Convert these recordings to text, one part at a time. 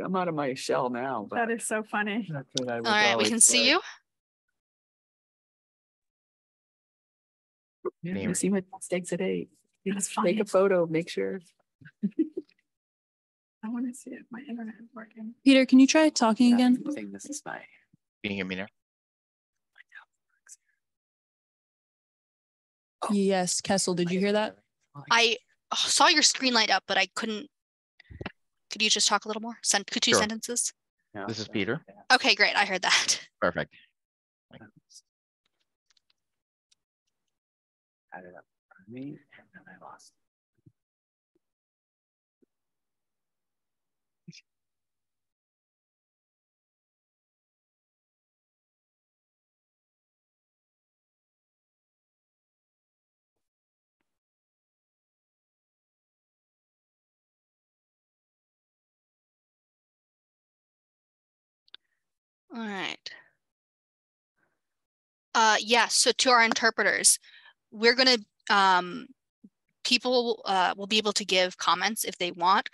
I'm out of my shell now. That is so funny. That's what I All right, we can see you. Yeah, you see my mistakes at 8. That's Take funny. a photo, make sure. I want to see if my internet is working. Peter, can you try talking again? I think this is my. Can you hear me now? Yes, Kessel, did you hear that? I saw your screen light up, but I couldn't. Could you just talk a little more? Two Sure. sentences? This is Peter. Okay, great. I heard that. Perfect. Had it up for me, and then I lost. All right. Yeah, so to our interpreters, we're going to, people will be able to give comments if they want.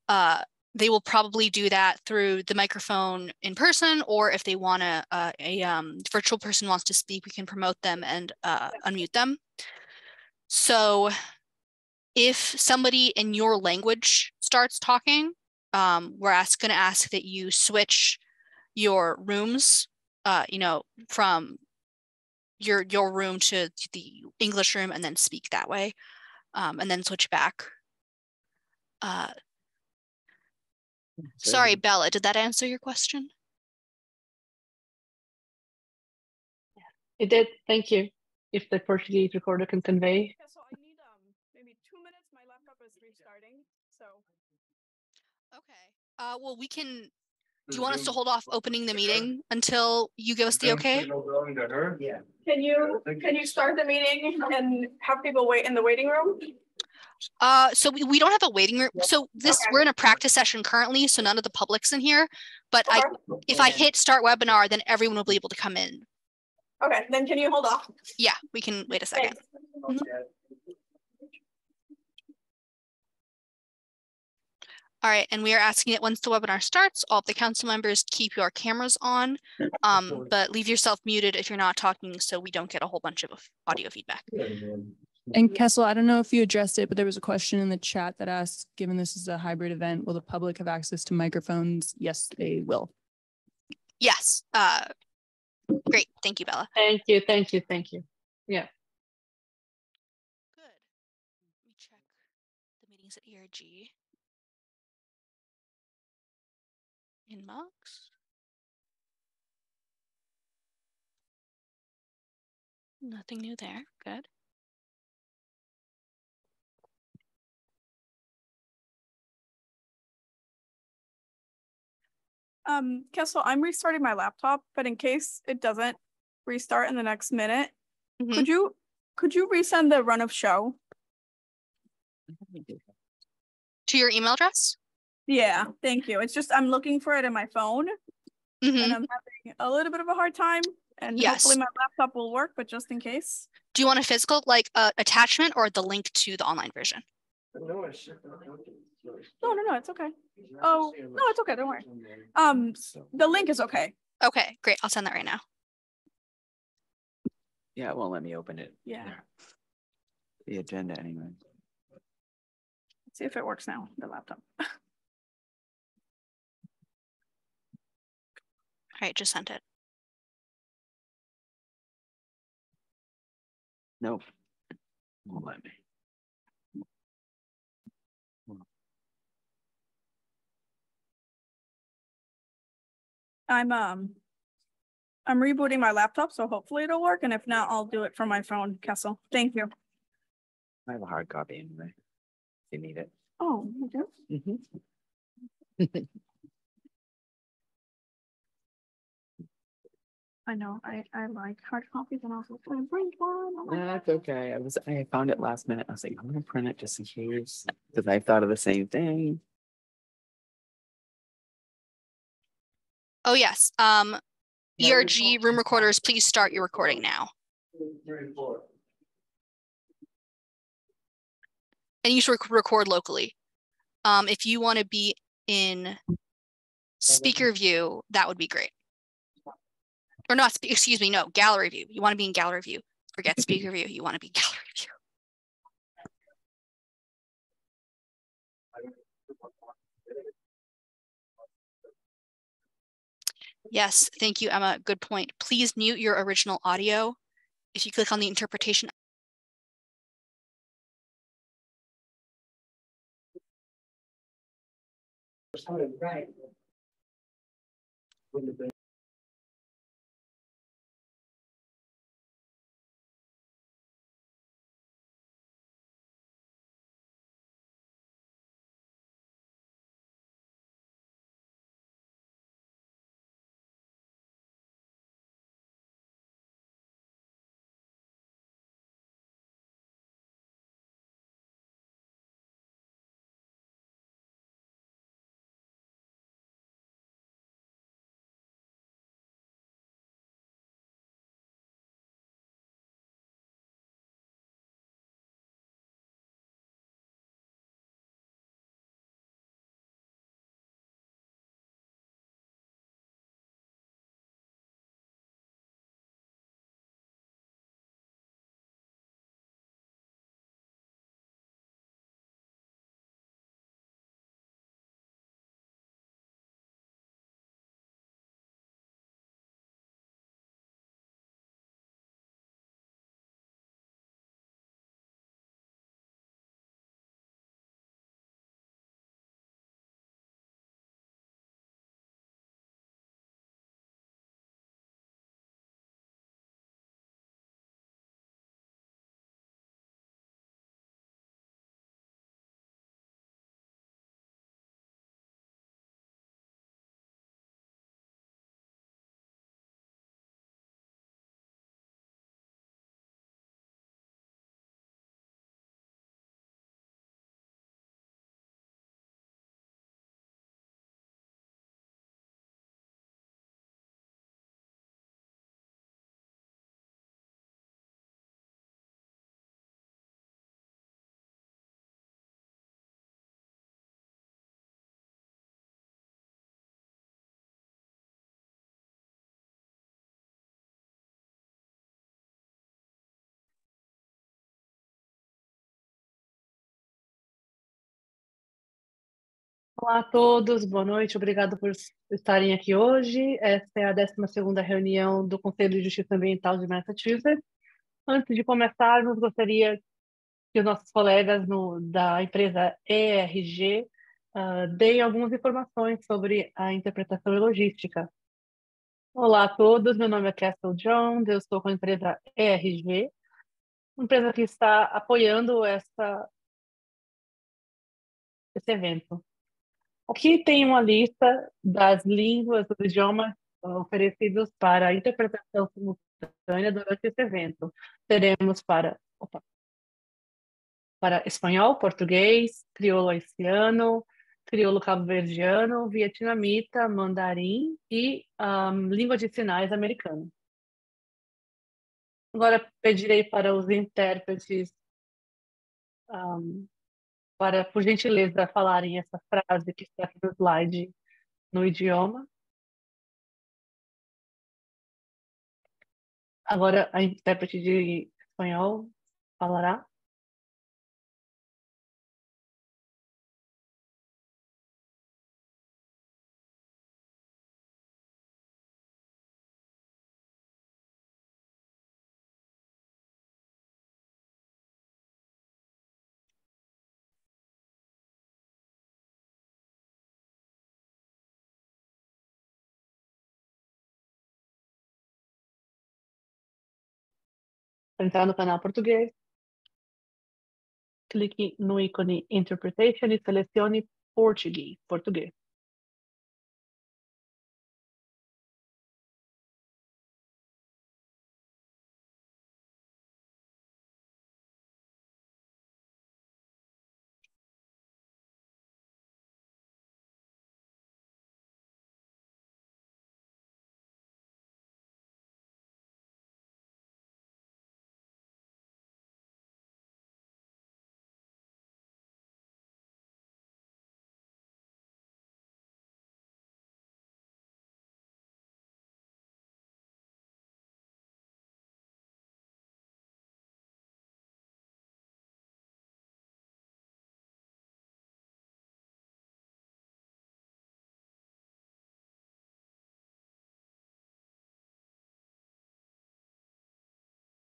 They will probably do that through the microphone in person, or if they want a virtual person wants to speak, we can promote them and unmute them. So if somebody in your language starts talking, we're going to ask that you switch your rooms, from your room to the English room and then speak that way, and then switch back. Sorry, Bella, did that answer your question? It did. Thank you. If the Portuguese recorder can convey. Yeah, so I need maybe 2 minutes. My laptop is restarting. So. Okay. Well, we can. Do you want us to hold off opening the meeting until you give us the okay? Yeah. Can you start the meeting and have people wait in the waiting room? So we don't have a waiting room. So we're in a practice session currently, so none of the public's in here. But if I hit start webinar, then everyone will be able to come in. Okay, then can you hold off? Yeah, we can wait a second. Mm-hmm. All right, and we are asking that once the webinar starts, all of the council members keep your cameras on, but leave yourself muted if you're not talking so we don't get a whole bunch of audio feedback. And Kessel, I don't know if you addressed it, but there was a question in the chat that asked, given this is a hybrid event, will the public have access to microphones? Yes, they will. Yes. Great. Thank you, Bella. Thank you. Thank you. Thank you. Yeah. Good. Let me check the meetings at ERG. Inbox. Nothing new there. Good. Kessel, I'm restarting my laptop, but in case it doesn't restart in the next minute, could you resend the run of show to your email address? Yeah, thank you. It's just I'm looking for it in my phone, and I'm having a little bit of a hard time. And hopefully my laptop will work, but just in case. Do you want a physical attachment or the link to the online version? No, it's okay. Oh, no, it's okay. Don't worry. The link is okay. Okay, great. I'll send that right now. Yeah, it won't let me open it. Yeah. The agenda anyway. Let's see if it works now, the laptop. All right, just sent it. Nope. Won't let me. I'm rebooting my laptop, so hopefully it'll work. And if not, I'll do it from my phone, Kessel. Thank you. I have a hard copy anyway. If you need it. Oh, you do? Mm-hmm. I know. I like hard copies, and I was going to print one. That's okay. I found it last minute. I was like, I'm gonna print it just in case, because I thought of the same thing. Oh yes. ERG room recorders, please start your recording now. And you should record locally. If you want to be in speaker view, that would be great. Or not, excuse me, no, gallery view. You want to be in gallery view. Forget speaker view. You want to be in gallery view. Yes, thank you, Emma. Good point. Please mute your original audio. If you click on the interpretation. Right. Olá a todos, boa noite, obrigado por estarem aqui hoje. Esta é a 12ª reunião do Conselho de Justiça Ambiental de Massachusetts. Antes de começarmos, gostaria que os nossos colegas da empresa ERG deem algumas informações sobre a interpretação e logística. Olá a todos, meu nome é Castle Jones, eu estou com a empresa ERG, uma empresa que está apoiando esse evento. Aqui tem uma lista das línguas, dos idiomas oferecidos para a interpretação simultânea durante esse evento. Teremos para espanhol, português, crioulo haitiano, crioulo cabo-verdiano, vietnamita, mandarim e língua de sinais americana. Agora pedirei para os intérpretes para, por gentileza, falarem essa frase que está aqui no slide no idioma. Agora a intérprete de espanhol falará. Para entrar no canal português, clique no ícone Interpretation e selecione português.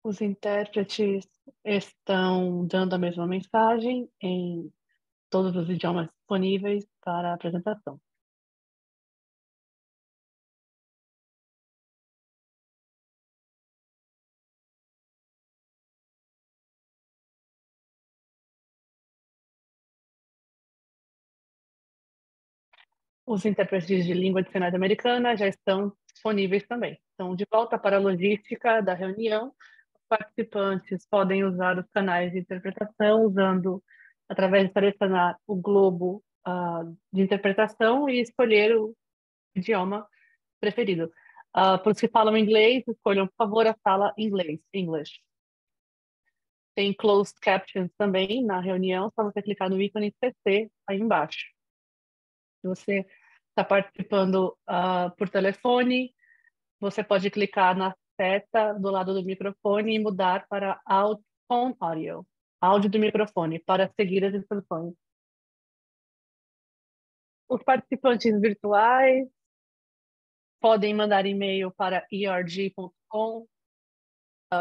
Os intérpretes estão dando a mesma mensagem em todos os idiomas disponíveis para a apresentação. Os intérpretes de língua adicionais americana já estão disponíveis também. Então, de volta para a logística da reunião, os participantes podem usar os canais de interpretação através de selecionar o globo de interpretação e escolher o idioma preferido. Para os que falam inglês, escolham, por favor, a sala inglês, English. Tem closed captions também na reunião, só você clicar no ícone CC aí embaixo. Se você está participando por telefone, você pode clicar na seta do lado do microfone e mudar para phone audio, áudio do microfone, para seguir as instruções. Os participantes virtuais podem mandar e-mail para erg.com,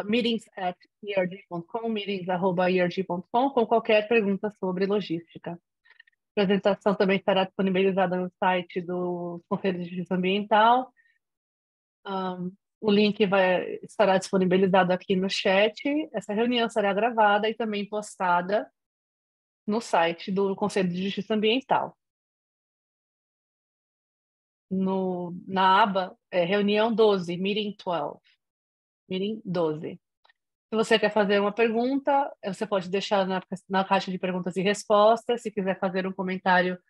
meetings@erg.com, meetings@erg.com, com qualquer pergunta sobre logística. A apresentação também estará disponibilizada no site do Conselho de Justiça Ambiental. O link estará disponibilizado aqui no chat. Essa reunião será gravada e também postada no site do Conselho de Justiça Ambiental. Na aba reunião 12, Meeting 12. Meeting 12. Se você quer fazer uma pergunta, você pode deixar na caixa de perguntas e respostas. Se quiser fazer um comentário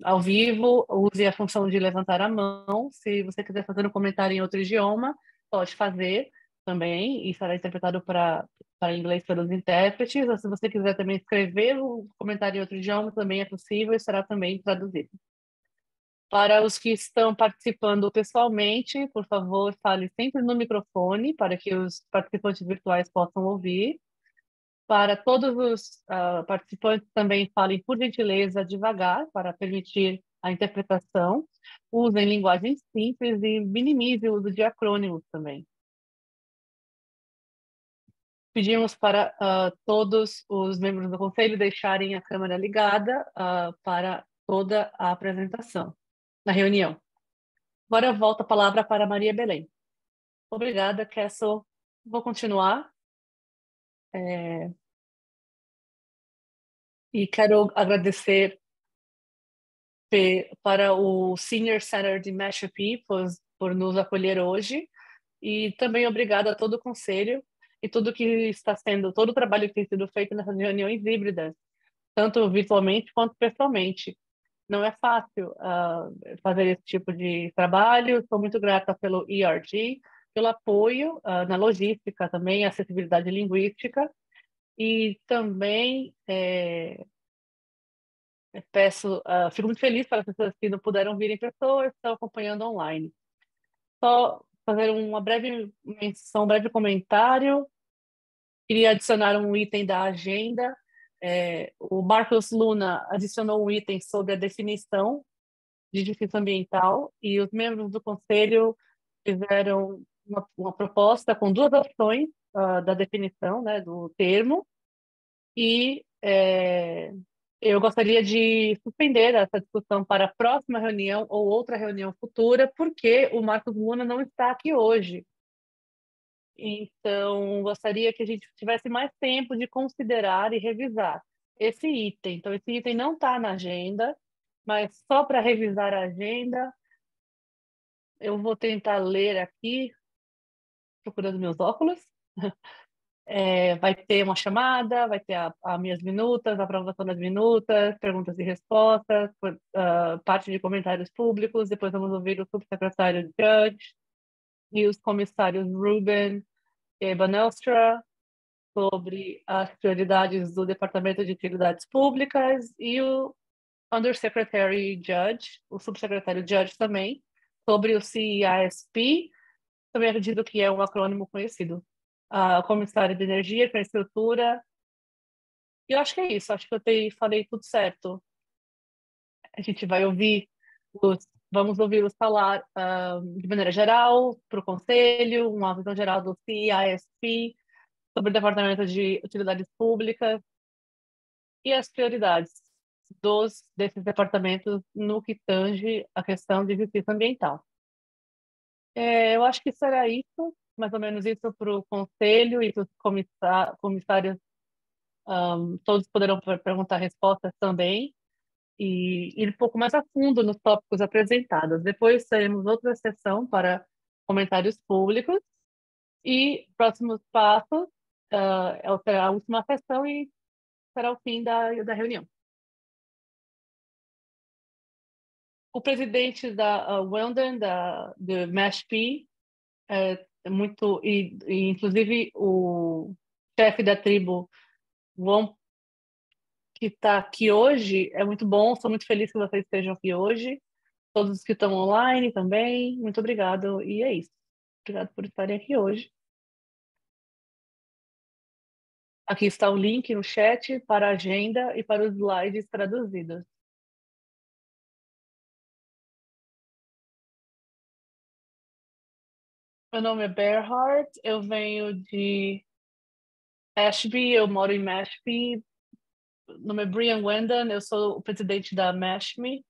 ao vivo, use a função de levantar a mão. Se você quiser fazer um comentário em outro idioma, pode fazer também, e será interpretado para inglês pelos intérpretes. Ou se você quiser também escrever o comentário em outro idioma, também é possível e será também traduzido. Para os que estão participando pessoalmente, por favor, fale sempre no microfone para que os participantes virtuais possam ouvir. Para todos os participantes também falem, por gentileza, devagar, para permitir a interpretação. Usem linguagem simples e minimize o uso de acrônimos também. Pedimos para todos os membros do conselho deixarem a câmera ligada para toda a apresentação na reunião. Agora eu volto a palavra para Maria Belém. Obrigada, Kessel. Vou continuar. E quero agradecer para o Senior Center de Mashpee por nos acolher hoje, e também obrigada a todo o conselho e todo o trabalho que tem sido feito nessas reuniões híbridas, tanto virtualmente quanto pessoalmente. Não é fácil fazer esse tipo de trabalho. Estou muito grata pelo ERG, pelo apoio na logística também, acessibilidade linguística, e também fico muito feliz para as pessoas que não puderam vir em pessoa e estão acompanhando online. Só fazer uma breve menção, um breve comentário. Queria adicionar um item da agenda. O Marcos Luna adicionou um item sobre a definição de justiça ambiental, e os membros do conselho fizeram uma proposta com duas opções da definição, né, do termo, e eu gostaria de suspender essa discussão para a próxima reunião ou outra reunião futura, porque o Marcos Luna não está aqui hoje. Então, gostaria que a gente tivesse mais tempo de considerar e revisar esse item. Então, esse item não está na agenda, mas só para revisar a agenda, eu vou tentar ler aqui, procurando meus óculos. Vai ter uma chamada, vai ter as minhas minutas, a aprovação das minutas, perguntas e respostas, parte de comentários públicos. Depois vamos ouvir o subsecretário Judge e os comissários Ruben e Banelstra sobre as prioridades do Departamento de Utilidades Públicas, e o Undersecretary Judge, o subsecretário Judge também, sobre o CISP. Também acredito que é um acrônimo conhecido. A comissária de energia, infraestrutura. E eu acho que é isso, acho que falei tudo certo. A gente vai ouvir os vamos ouvir os falar de maneira geral para o Conselho, uma visão geral do CISP sobre o Departamento de Utilidades Públicas e as prioridades desses departamentos no que tange a questão de justiça ambiental. Eu acho que será isso, mais ou menos isso para o Conselho e para os comissários, todos poderão perguntar respostas também e ir um pouco mais a fundo nos tópicos apresentados. Depois teremos outra sessão para comentários públicos e próximos passos, será a última sessão e será o fim da reunião. O presidente da Weldon, do MASP, muito, e inclusive o chefe da tribo, Won, que está aqui hoje, é muito bom, sou muito feliz que vocês estejam aqui hoje. Todos que estão online também, muito obrigado. E é isso. Obrigado por estarem aqui hoje. Aqui está o link no chat para a agenda e para os slides traduzidos. Meu nome é Berhard, eu venho de Ashby, eu moro em Mashpee. Meu nome é Brian Wendan, eu sou o presidente da Mashme.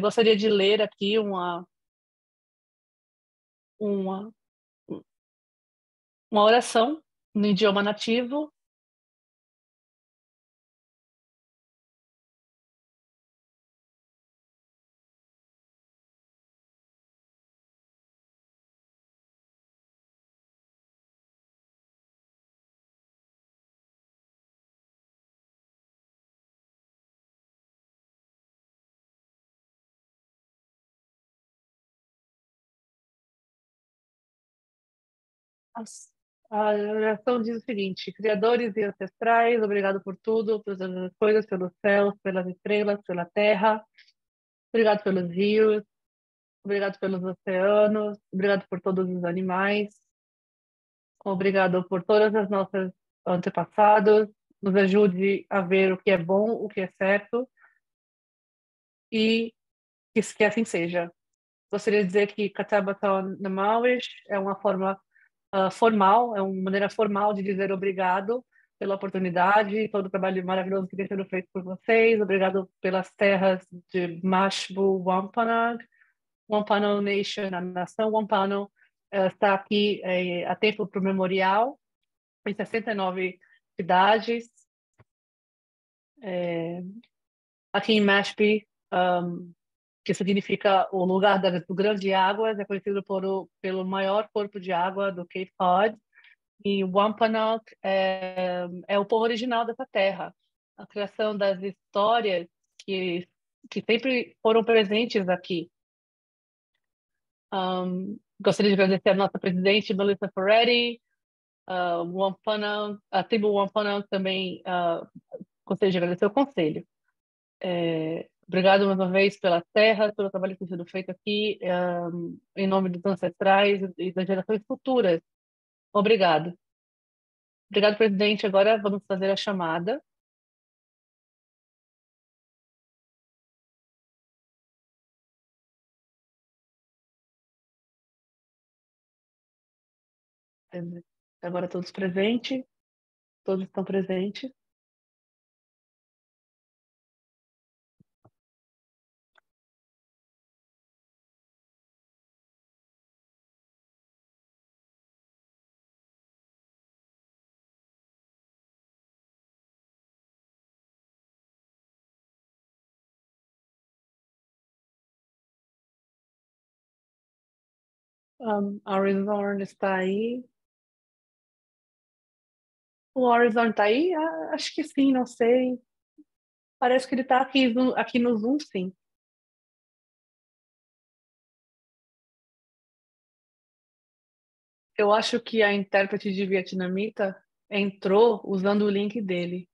Gostaria de ler aqui uma, uma oração no idioma nativo. A oração diz o seguinte: Criadores e ancestrais, obrigado por tudo, por todas as coisas, pelos céus, pelas estrelas, pela terra. Obrigado pelos rios, obrigado pelos oceanos, obrigado por todos os animais. Obrigado por todas as nossas antepassados. Nos ajude a ver o que é bom, o que é certo e que assim seja. Gostaria de dizer que Katabaton Namawish é uma forma formal, é uma maneira formal de dizer obrigado pela oportunidade, todo o trabalho maravilhoso que tem sido feito por vocês. Obrigado pelas terras de Mashbu Wampanoag, Wampano Nation, a nação Wampano está aqui a tempo para o memorial, em 69 cidades. Aqui em Mashpee, que significa o lugar das grandes águas, é conhecido pelo maior corpo de água do Cape Cod. E Wampanoag é o povo original dessa terra. A criação das histórias que sempre foram presentes aqui. Gostaria de agradecer a nossa presidente, Melissa Ferretti, Wampanoag, a tribo Wampanoag também, gostaria de agradecer o conselho. Obrigado mais uma vez pela terra, pelo trabalho que tem sido feito aqui, em nome dos ancestrais e das gerações futuras. Obrigado. Obrigado, presidente. Agora vamos fazer a chamada. Agora todos presentes. Todos estão presentes. A Horizon está aí. O Horizon está aí? Acho que sim, não sei. Parece que ele está aqui no Zoom, sim. Eu acho que a intérprete de vietnamita entrou usando o link dele.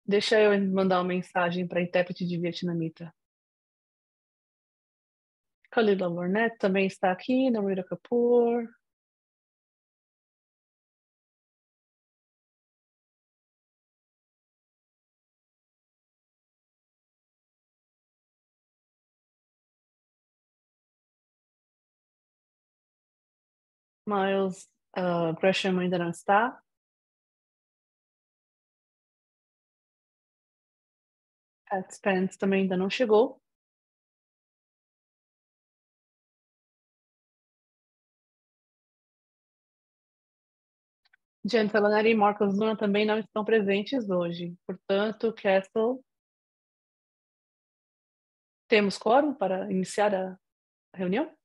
Deixa eu mandar uma mensagem para a intérprete de vietnamita. Khalila Burnett também está aqui, Namrita Kapoor. Miles Gresham ainda não está. Pat Spence também ainda não chegou. Jen Salaneri e Marcos Luna também não estão presentes hoje. Portanto, Castle, temos quórum para iniciar a reunião?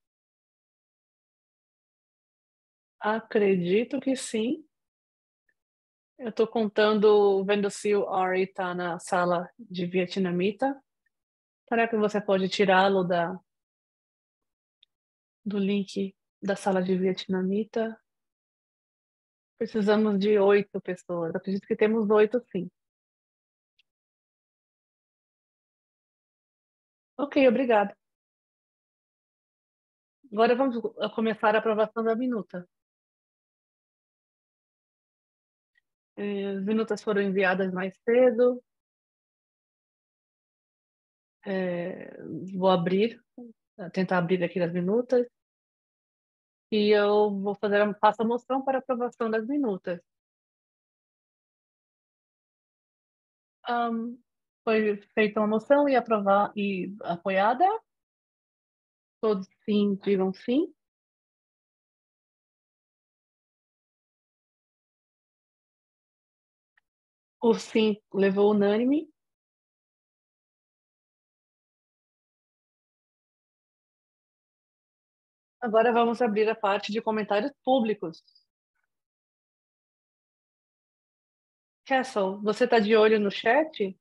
Acredito que sim. Eu estou contando, vendo se o Ari está na sala de vietnamita. Será que você pode tirá-lo do link da sala de vietnamita? Precisamos de 8 pessoas. Acredito que temos 8, sim. Ok, obrigado. Agora vamos começar a aprovação da minuta. As minutas foram enviadas mais cedo. Vou tentar abrir aqui as minutas. E eu faço a moção para aprovação das minutas. Foi feita uma moção e apoiada. Todos sim, digam sim. O sim levou unânime. Agora vamos abrir a parte de comentários públicos. Castle, você está de olho no chat?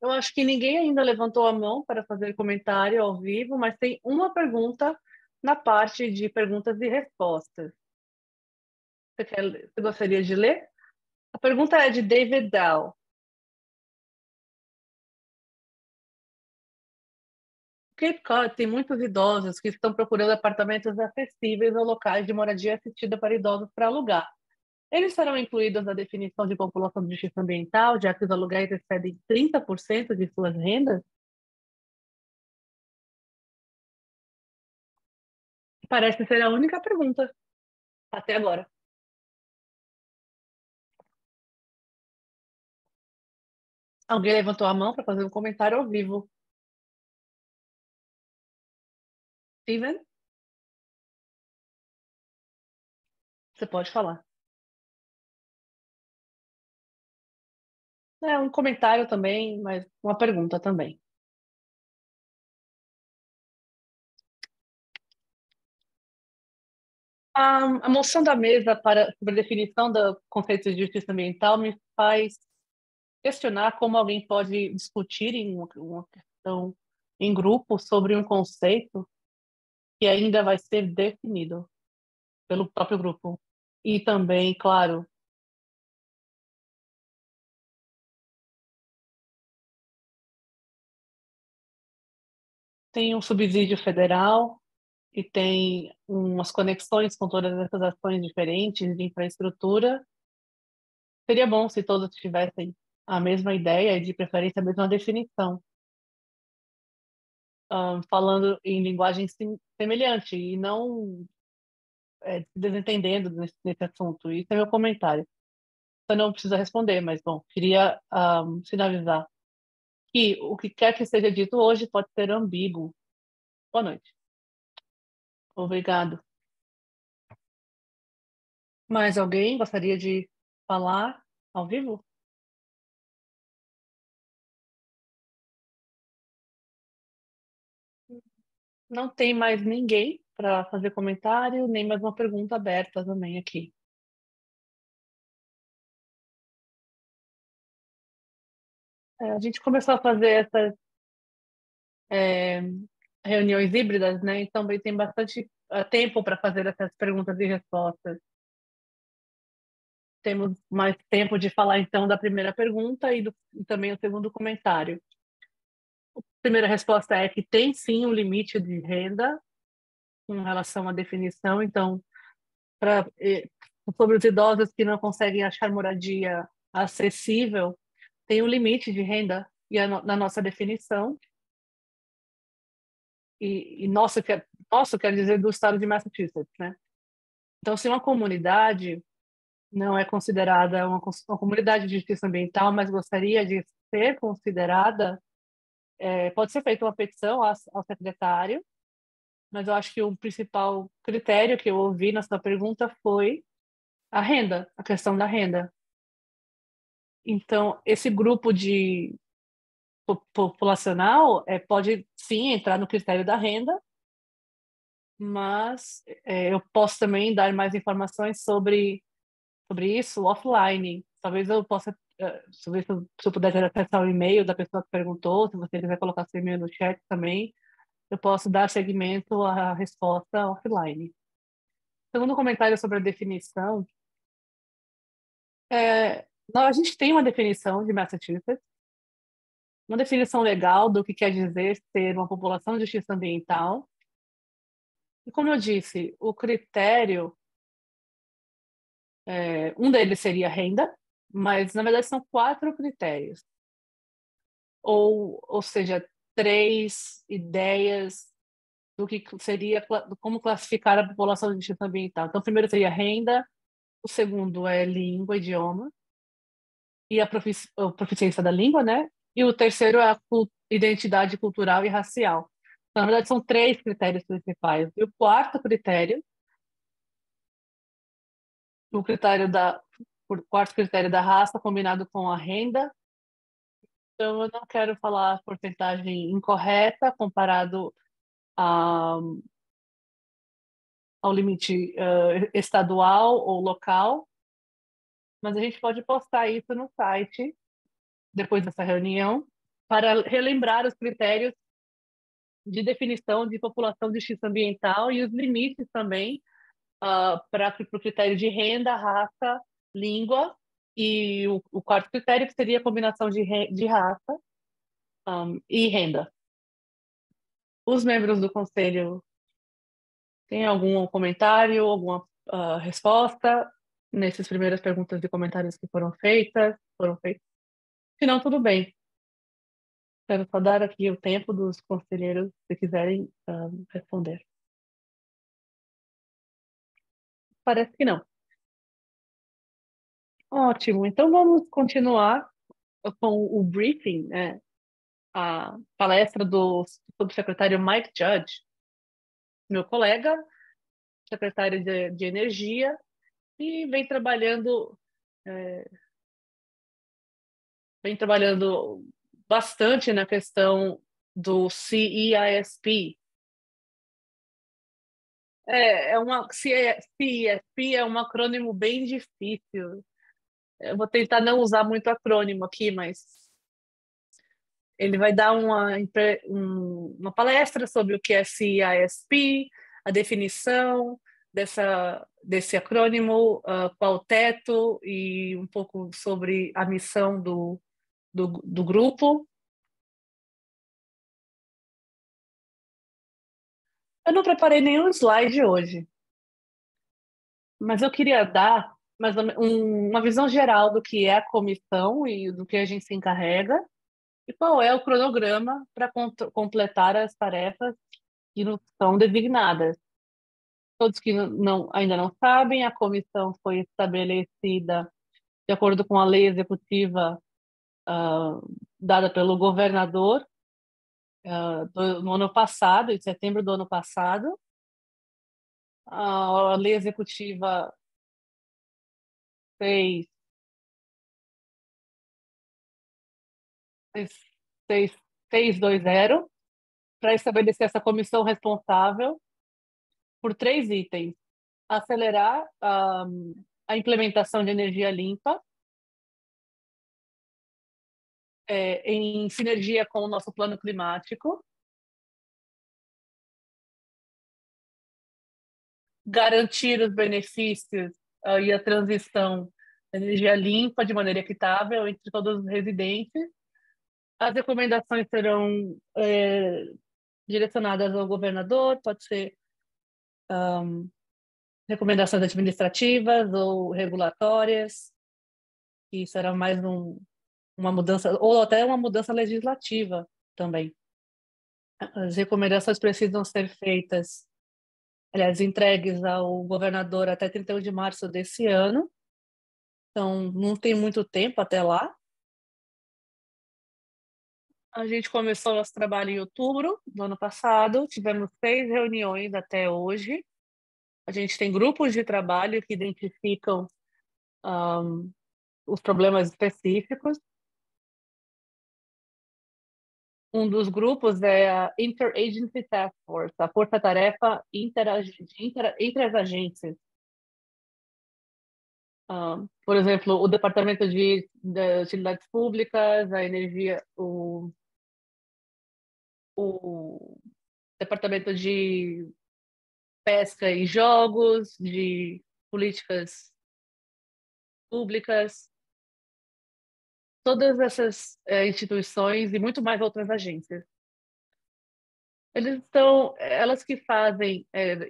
Eu acho que ninguém ainda levantou a mão para fazer comentário ao vivo, mas tem uma pergunta na parte de perguntas e respostas. Você gostaria de ler? A pergunta é de David Dow. Cape Cod tem muitos idosos que estão procurando apartamentos acessíveis ou locais de moradia assistida para idosos para alugar. Eles serão incluídos na definição de população de justiça ambiental, já que os aluguéis excedem 30% de suas rendas? Parece ser a única pergunta até agora. Alguém levantou a mão para fazer um comentário ao vivo? Steven? Você pode falar. É um comentário também, mas uma pergunta também. A moção da mesa sobre a definição do conceito de justiça ambiental me faz questionar como alguém pode discutir em uma questão em grupo sobre um conceito que ainda vai ser definido pelo próprio grupo. E também, claro, tem um subsídio federal e tem umas conexões com todas essas ações diferentes de infraestrutura. Seria bom se todos tivessem a mesma ideia e, de preferência, a mesma definição, falando em linguagem semelhante e não desentendendo nesse assunto. Isso é meu comentário. Você não precisa responder, mas, bom, queria sinalizar que o que quer que seja dito hoje pode ser ambíguo. Boa noite. Obrigado. Mais alguém gostaria de falar ao vivo? Não tem mais ninguém para fazer comentário, nem mais uma pergunta aberta também aqui. A gente começou a fazer essas reuniões híbridas, né? Então também tem bastante tempo para fazer essas perguntas e respostas. Temos mais tempo de falar então da primeira pergunta e também o segundo comentário. A primeira resposta é que tem sim um limite de renda em relação à definição. Então, sobre os idosos que não conseguem achar moradia acessível, tem um limite de renda na nossa definição. E nossa, nosso, quer dizer do estado de Massachusetts, né? Então, se uma comunidade não é considerada uma comunidade de justiça ambiental, mas gostaria de ser considerada, pode ser feita uma petição ao secretário, mas eu acho que o principal critério que eu ouvi na sua pergunta foi a renda, a questão da renda. Então, esse grupo de populacional pode sim entrar no critério da renda, mas eu posso também dar mais informações sobre isso offline. Talvez eu possa, se eu puder ter acesso ao e-mail da pessoa que perguntou, se você quiser colocar seu e-mail no chat também, eu posso dar seguimento à resposta offline. Segundo comentário sobre a definição, a gente tem uma definição de Massachusetts, uma definição legal do que quer dizer ser uma população de justiça ambiental. E como eu disse, o critério, um deles seria renda, mas na verdade são 4 critérios. Ou seja, 3 ideias do que seria, como classificar a população de justiça ambiental. Então, o primeiro seria renda, o segundo é língua, idioma, e a proficiência da língua, né? E o terceiro é a identidade cultural e racial. Então, na verdade, são 3 critérios principais. E o quarto critério, o quarto critério da raça combinado com a renda. Então, eu não quero falar a porcentagem incorreta comparado ao limite estadual ou local, mas a gente pode postar isso no site depois dessa reunião para relembrar os critérios de definição de população de justiça ambiental e os limites também para o critério de renda, raça, língua e o quarto critério que seria a combinação de raça e renda. Os membros do conselho têm algum comentário, alguma resposta nessas primeiras perguntas e comentários que foram feitas? Se não, tudo bem. Quero só dar aqui o tempo dos conselheiros, se quiserem responder. Parece que não. Ótimo. Então, vamos continuar com o briefing, né? A palestra do subsecretário Mike Judge, meu colega, secretário de Energia, e vem trabalhando bastante na questão do CEISP. CEISP é um acrônimo bem difícil. Eu vou tentar não usar muito acrônimo aqui, mas ele vai dar uma palestra sobre o que é CEISP, a definição desse acrônimo, qual o teto e um pouco sobre a missão do grupo. Eu não preparei nenhum slide hoje, mas eu queria dar uma visão geral do que é a comissão e do que a gente se encarrega e qual é o cronograma para completar as tarefas que nos são designadas. Todos que ainda não sabem, a comissão foi estabelecida de acordo com a lei executiva dada pelo governador no ano passado, em setembro do ano passado. A lei executiva 620 para estabelecer essa comissão responsável por 3 itens: acelerar a implementação de energia limpa, em sinergia com o nosso plano climático, garantir os benefícios e a transição da energia limpa de maneira equitável entre todos os residentes. As recomendações serão direcionadas ao governador, pode ser recomendações administrativas ou regulatórias, que será mais uma mudança, ou até uma mudança legislativa também. As recomendações precisam ser feitas aliás, entregues ao governador até 31 de março desse ano. Então, não tem muito tempo até lá. A gente começou nosso trabalho em outubro do ano passado, tivemos 6 reuniões até hoje. A gente tem grupos de trabalho que identificam os problemas específicos. Um dos grupos é a Interagency Task Force, a força-tarefa entre as agências. Por exemplo, o Departamento de Utilidades Públicas, a energia, o Departamento de Pesca e Jogos, de Políticas Públicas, todas essas instituições e muito mais outras agências. Elas que fazem,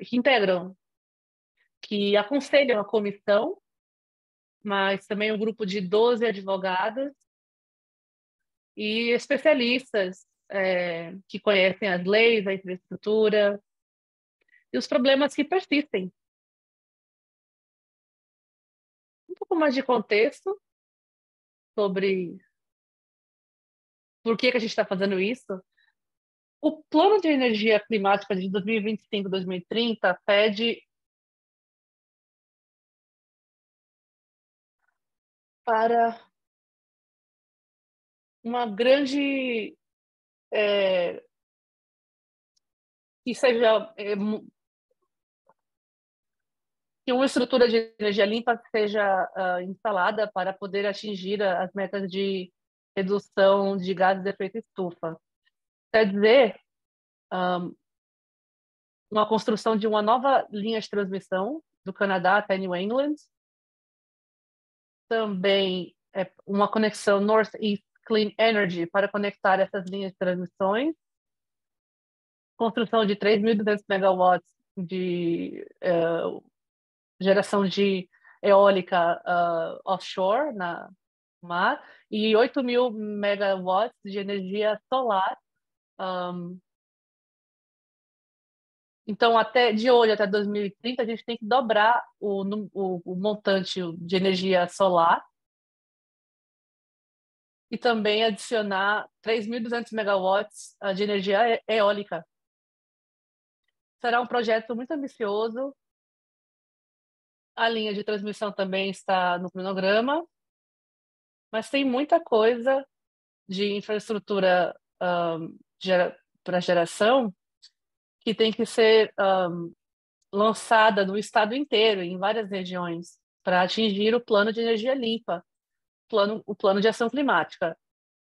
que integram, que aconselham a comissão, mas também um grupo de 12 advogados e especialistas que conhecem as leis, a infraestrutura e os problemas que persistem. Um pouco mais de contexto sobre por que a gente está fazendo isso. O Plano de Energia Climática de 2025-2030 pede para uma grande que seja que uma estrutura de energia limpa seja instalada para poder atingir as metas de redução de gases de efeito estufa. Quer dizer, uma construção de uma nova linha de transmissão do Canadá até New England, também uma conexão Northeast Clean Energy para conectar essas linhas de transmissões, construção de 3.200 megawatts de geração de eólica offshore, na mar, e 8.000 megawatts de energia solar. Então, de hoje até 2030, a gente tem que dobrar o montante de energia solar e também adicionar 3.200 megawatts de energia eólica. Será um projeto muito ambicioso. A linha de transmissão também está no cronograma, mas tem muita coisa de infraestrutura para geração que tem que ser lançada no estado inteiro, em várias regiões, para atingir o plano de energia limpa, o plano de ação climática.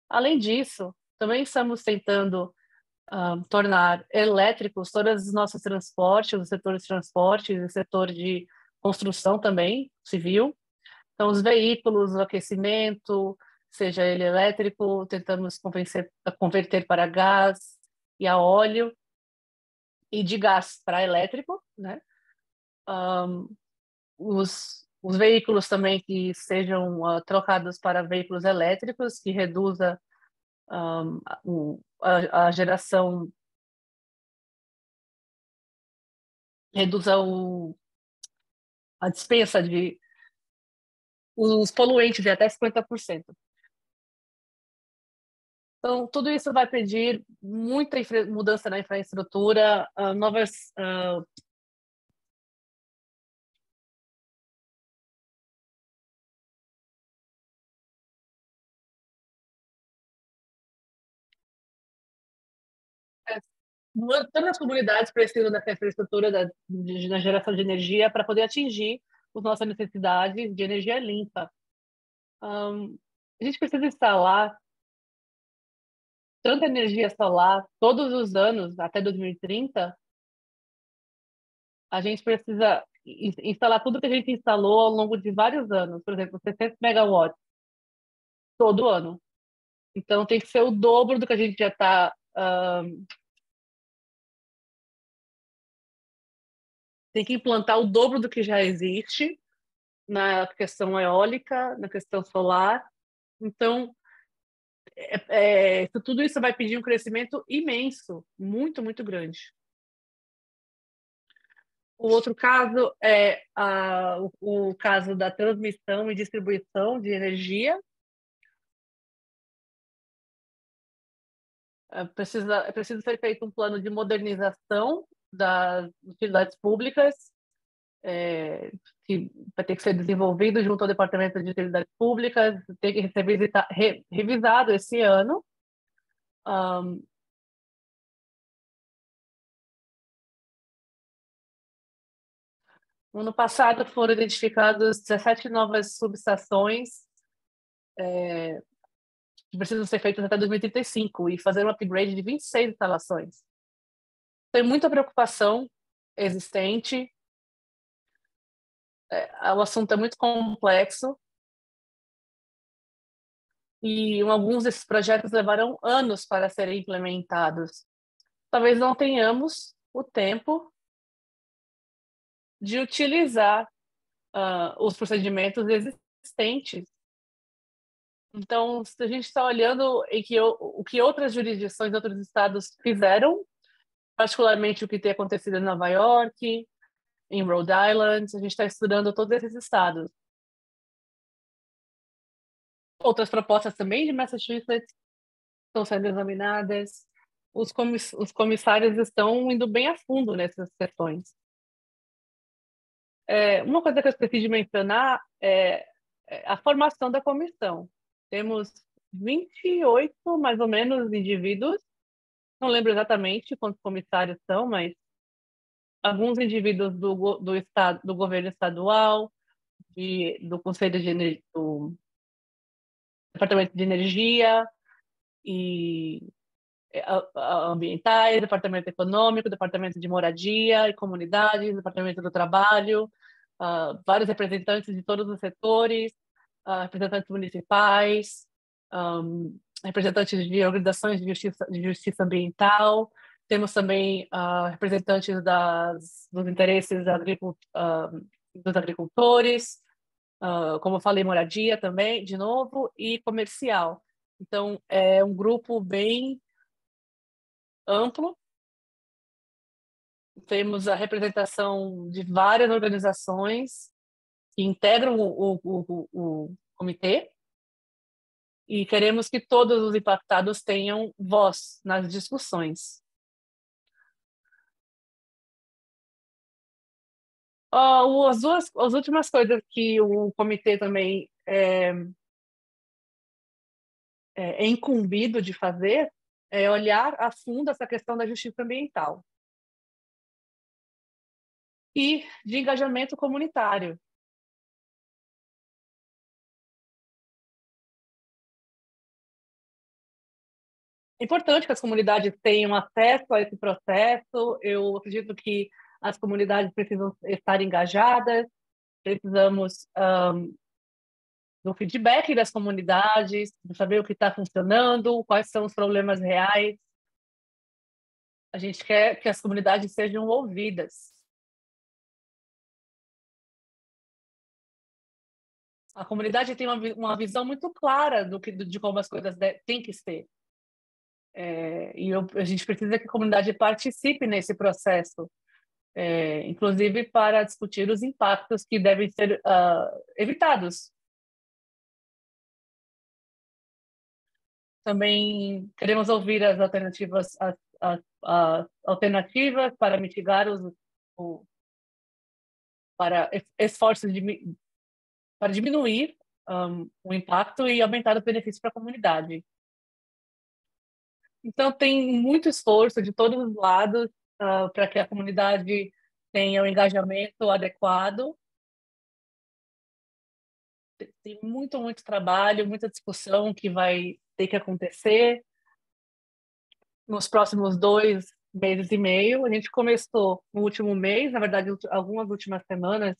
Além disso, também estamos tentando tornar elétricos todos os nossos transportes, o setor de transportes, o setor de construção também, civil. Então, os veículos, o aquecimento, seja ele elétrico, tentamos converter para gás e a óleo, e de gás para elétrico, né? Os veículos também que sejam trocados para veículos elétricos, que reduza a geração, reduza a dispensa de os poluentes de até 50%. Então, tudo isso vai pedir muita mudança na infraestrutura, novas todas as comunidades precisam dessa infraestrutura na geração de energia para poder atingir as nossas necessidades de energia limpa. A gente precisa instalar tanta energia solar todos os anos até 2030. A gente precisa instalar tudo que a gente instalou ao longo de vários anos, por exemplo, 600 megawatts todo ano. Então, tem que ser o dobro do que a gente já está tem que implantar o dobro do que já existe na questão eólica, na questão solar. Então, tudo isso vai pedir um crescimento imenso, muito, muito grande. O outro caso é o caso da transmissão e distribuição de energia. É preciso ser feito um plano de modernização das utilidades públicas, que vai ter que ser desenvolvido junto ao Departamento de Utilidades Públicas, tem que ser revisado esse ano. No ano passado foram identificadas 17 novas subestações que precisam ser feitas até 2035 e fazer um upgrade de 26 instalações. Tem muita preocupação existente, o assunto é muito complexo e alguns desses projetos levarão anos para serem implementados. Talvez não tenhamos o tempo de utilizar os procedimentos existentes. Então, se a gente está olhando o que outras jurisdições, outros estados fizeram, particularmente o que tem acontecido em Nova York, em Rhode Island, a gente está estudando todos esses estados. Outras propostas também de Massachusetts estão sendo examinadas. Os comissários estão indo bem a fundo nessas questões. Uma coisa que eu esqueci de mencionar é a formação da comissão. Temos 28, mais ou menos, indivíduos. Não lembro exatamente quantos comissários são, mas alguns indivíduos do estado, do governo estadual, do Conselho de Energia, do Departamento de Energia e ambientais, Departamento Econômico, Departamento de Moradia e Comunidades, Departamento do Trabalho, vários representantes de todos os setores, representantes municipais, representantes de organizações de justiça ambiental. Temos também representantes dos interesses dos agricultores, como eu falei, moradia também, de novo, e comercial. Então, é um grupo bem amplo. Temos a representação de várias organizações que integram o comitê e queremos que todos os impactados tenham voz nas discussões. As últimas coisas que o comitê também é incumbido de fazer é olhar a fundo essa questão da justiça ambiental e de engajamento comunitário. É importante que as comunidades tenham acesso a esse processo. Eu acredito que as comunidades precisam estar engajadas, precisamos do feedback das comunidades, de saber o que está funcionando, quais são os problemas reais. A gente quer que as comunidades sejam ouvidas. A comunidade tem uma visão muito clara de como as coisas têm que ser. A gente precisa que a comunidade participe nesse processo, inclusive para discutir os impactos que devem ser evitados. Também queremos ouvir as alternativas, alternativas para mitigar para esforços para diminuir o impacto e aumentar os benefícios para a comunidade. Então, tem muito esforço de todos os lados para que a comunidade tenha o engajamento adequado. Tem muito trabalho, muita discussão que vai ter que acontecer nos próximos 2 meses e meio. A gente começou no último mês, na verdade, algumas últimas semanas,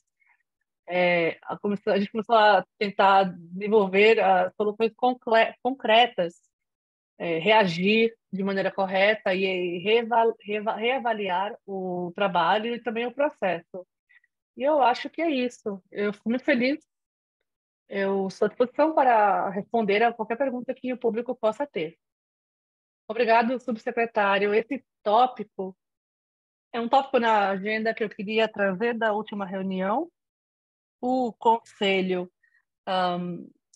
a gente começou a tentar desenvolver soluções concretas, reagir de maneira correta e reavaliar o trabalho e também o processo. E eu acho que é isso. Eu fico muito feliz. Eu estou à disposição para responder a qualquer pergunta que o público possa ter. Obrigado, subsecretário. Esse tópico É um tópico na agenda que eu queria trazer da última reunião. O Conselho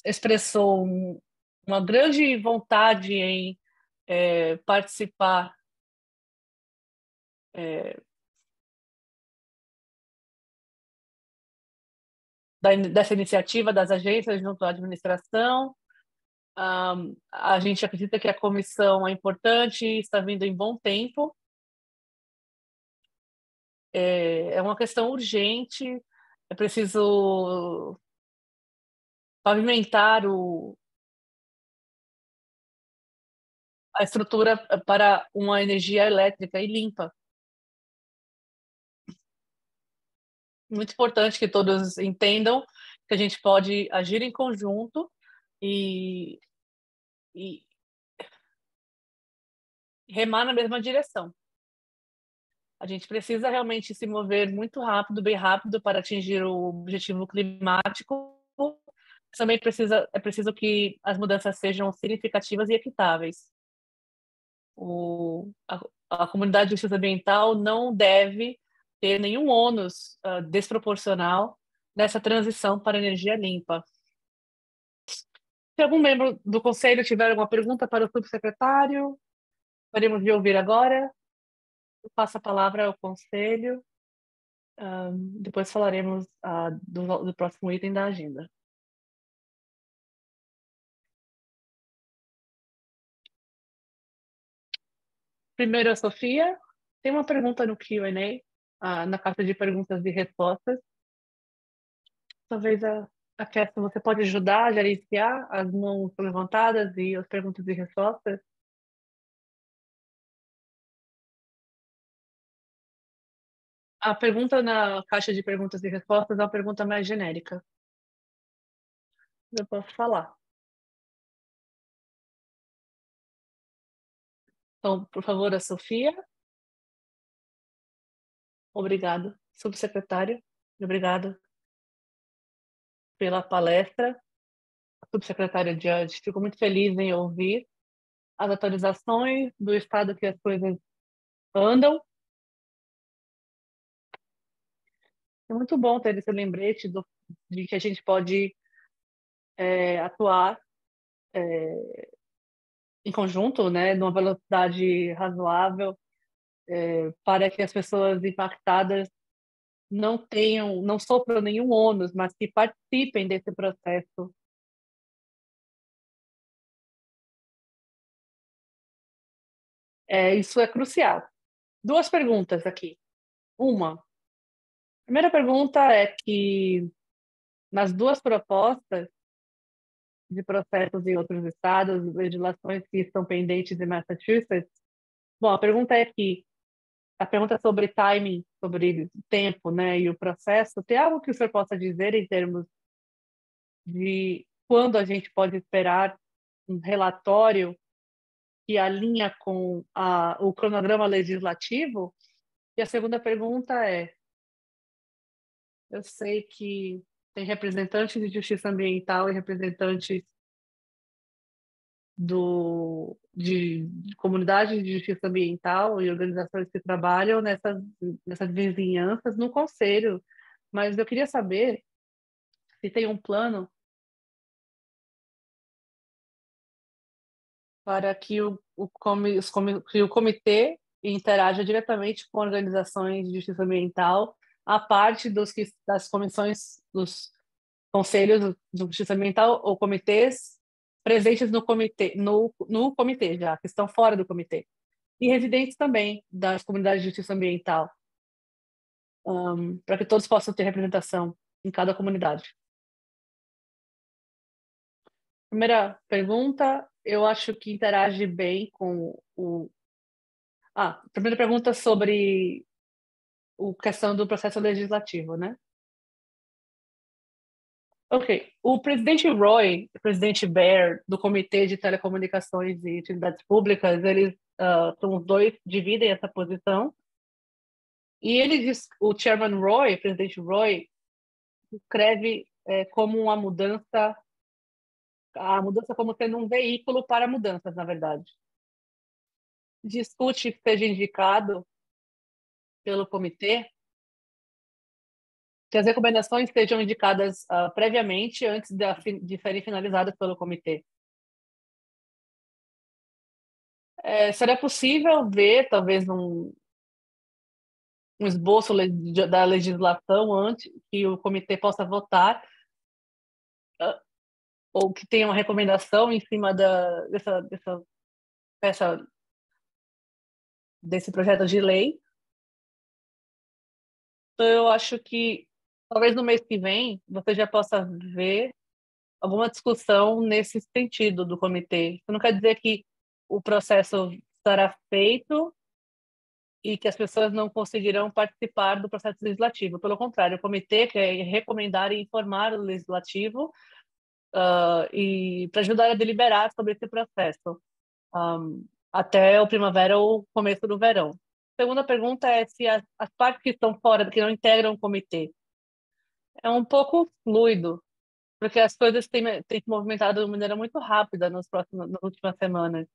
expressou uma grande vontade em participar dessa iniciativa das agências junto à administração. A gente acredita que a comissão é importante, está vindo em bom tempo. É uma questão urgente, é preciso pavimentar a estrutura para uma energia elétrica e limpa. Muito importante que todos entendam que a gente pode agir em conjunto e remar na mesma direção. A gente precisa realmente se mover muito rápido, bem rápido, para atingir o objetivo climático. Também é preciso que as mudanças sejam significativas e equitáveis. A comunidade de justiça ambiental não deve ter nenhum ônus desproporcional nessa transição para energia limpa. Se algum membro do Conselho tiver alguma pergunta para o subsecretário, podemos ouvir agora. Eu passo a palavra ao Conselho. Depois falaremos do próximo item da agenda. Primeiro, a Sofia. Tem uma pergunta no Q&A, na caixa de perguntas e respostas. Talvez a Kessia, você pode ajudar a gerenciar as mãos levantadas e as perguntas e respostas? A pergunta na caixa de perguntas e respostas é uma pergunta mais genérica. Eu posso falar. Então, por favor, a Sofia. Obrigado, subsecretário. Obrigado pela palestra. Subsecretária Judge, fico muito feliz em ouvir as atualizações do estado que as coisas andam. É muito bom ter esse lembrete de que a gente pode atuar em conjunto, né, numa velocidade razoável, para que as pessoas impactadas não sofram nenhum ônus, mas que participem desse processo. Isso é crucial. Duas perguntas aqui. A primeira pergunta é que nas duas propostas de processos em outros estados, legislações que estão pendentes em Massachusetts, bom, a pergunta é que a pergunta sobre timing, sobre tempo, né, e o processo, tem algo que o senhor possa dizer em termos de quando a gente pode esperar um relatório que alinha com o cronograma legislativo? E a segunda pergunta é, eu sei que tem representantes de justiça ambiental e representantes de comunidades de justiça ambiental e organizações que trabalham nessas vizinhanças no conselho, mas eu queria saber se tem um plano para que que o comitê interaja diretamente com organizações de justiça ambiental, a parte das comissões, dos conselhos de justiça ambiental ou comitês presentes no comitê já, que estão fora do comitê. E residentes também das comunidades de justiça ambiental, para que todos possam ter representação em cada comunidade. Primeira pergunta, eu acho que interage bem com primeira pergunta sobre a questão do processo legislativo, né? Ok. O presidente Roy, o presidente Baer, do Comitê de Telecomunicações e Utilidades Públicas, eles são os dois, dividem essa posição. E ele diz, o Chairman Roy, o presidente Roy, escreve como a mudança como sendo um veículo para mudanças, na verdade. Discute que seja indicado pelo comitê, que as recomendações sejam indicadas previamente antes de serem finalizadas pelo comitê. Seria possível ver, talvez, um esboço da legislação antes que o comitê possa votar, ou que tenha uma recomendação em cima desse projeto de lei. Então, eu acho que talvez no mês que vem você já possa ver alguma discussão nesse sentido do comitê. Isso não quer dizer que o processo estará feito e que as pessoas não conseguirão participar do processo legislativo. Pelo contrário, o comitê quer recomendar e informar o legislativo e para ajudar a deliberar sobre esse processo até o primavera ou começo do verão. A segunda pergunta é se as partes que estão fora, que não integram o comitê, é um pouco fluido, porque as coisas têm se movimentado de maneira muito rápida nas últimas semanas.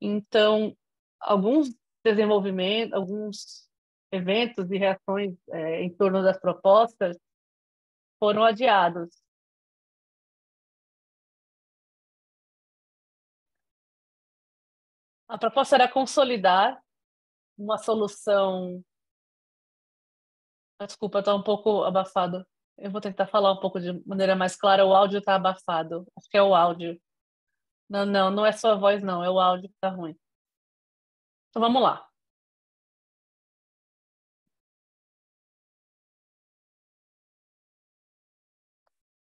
Então, alguns desenvolvimentos, alguns eventos e reações em torno das propostas foram adiados. A proposta era consolidar uma solução. Desculpa, está um pouco abafado. Eu vou tentar falar um pouco de maneira mais clara. O áudio está abafado. Acho que é o áudio. Não, não, não é só a voz, não. É o áudio que está ruim. Então vamos lá.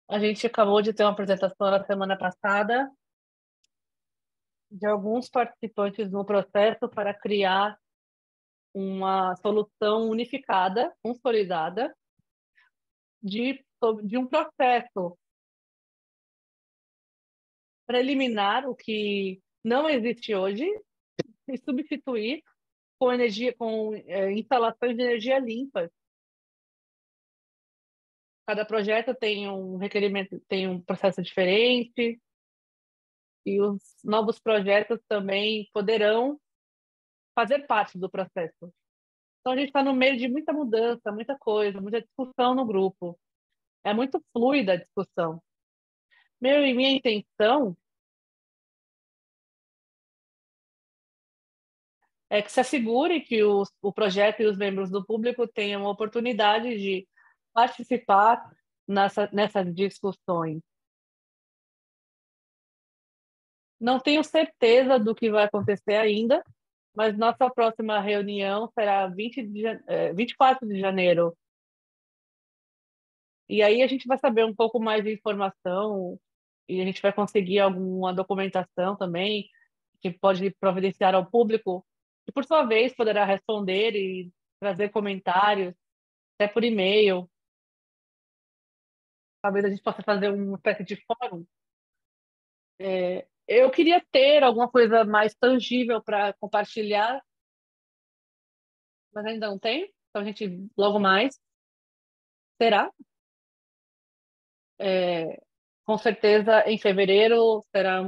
A gente acabou de ter uma apresentação na semana passada de alguns participantes no processo para criar uma solução unificada, consolidada, de um processo para eliminar o que não existe hoje e substituir com instalações de energia limpa. Cada projeto tem um requerimento, tem um processo diferente, e os novos projetos também poderão fazer parte do processo. Então, a gente está no meio de muita mudança, muita coisa, muita discussão no grupo. É muito fluida a discussão. Minha intenção é que se assegure que o projeto e os membros do público tenham a oportunidade de participar nessas discussões. Não tenho certeza do que vai acontecer ainda, mas nossa próxima reunião será 24 de janeiro. E aí a gente vai saber um pouco mais de informação e a gente vai conseguir alguma documentação também que pode providenciar ao público, que por sua vez poderá responder e trazer comentários, até por e-mail. Talvez a gente possa fazer uma espécie de fórum. Eu queria ter alguma coisa mais tangível para compartilhar, mas ainda não tem. Então a gente logo mais terá. Com certeza, em fevereiro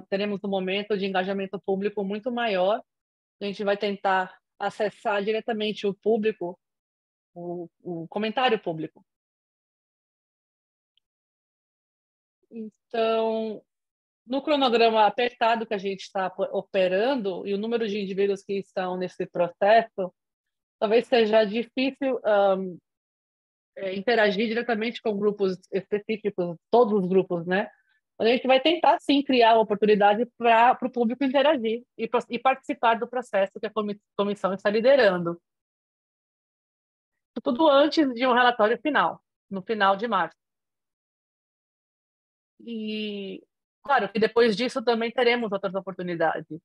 teremos um momento de engajamento público muito maior. A gente vai tentar acessar diretamente o público, o comentário público. Então, no cronograma apertado que a gente está operando e o número de indivíduos que estão nesse processo, talvez seja difícil interagir diretamente com grupos específicos, todos os grupos, né? A gente vai tentar, sim, criar uma oportunidade para o público interagir e participar do processo que a comissão está liderando. Tudo antes de um relatório final, no final de março. E, claro, que depois disso também teremos outras oportunidades.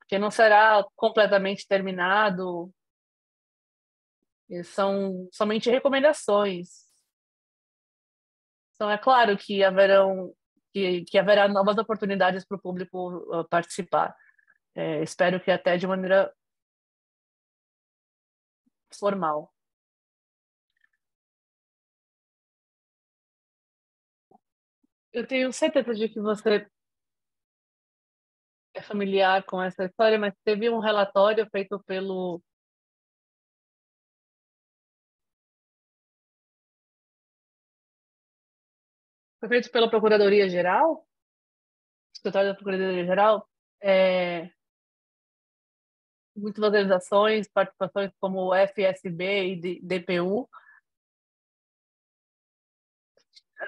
Que não será completamente terminado, são somente recomendações. Então, é claro que haverá novas oportunidades para o público participar. Espero que até de maneira formal. Eu tenho certeza de que você é familiar com essa história, mas teve um relatório feito pela Procuradoria-Geral, Escritório da Procuradoria-Geral, muitas organizações, participações como o FSB e DPU,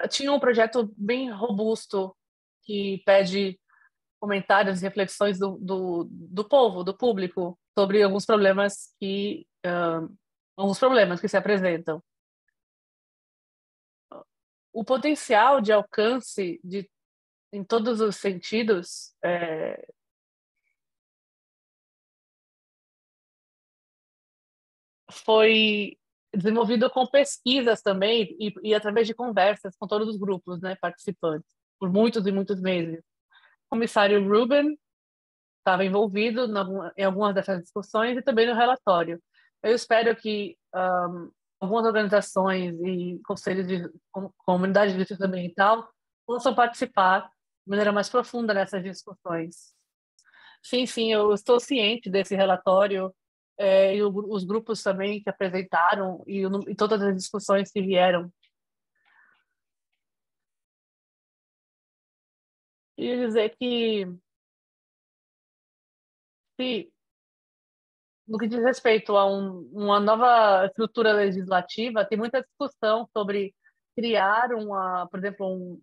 tinha um projeto bem robusto que pede comentários e reflexões do povo, do público, sobre alguns problemas que se apresentam. O potencial de alcance em todos os sentidos foi desenvolvido com pesquisas também e através de conversas com todos os grupos, né, participantes, por muitos e muitos meses. O comissário Rubin estava envolvido em algumas dessas discussões e também no relatório. Eu espero que algumas organizações e conselhos de comunidade de justiça ambiental possam participar de maneira mais profunda nessas discussões. Sim, eu estou ciente desse relatório e os grupos também que apresentaram e todas as discussões que vieram. E dizer que se no que diz respeito a uma nova estrutura legislativa, tem muita discussão sobre criar por exemplo,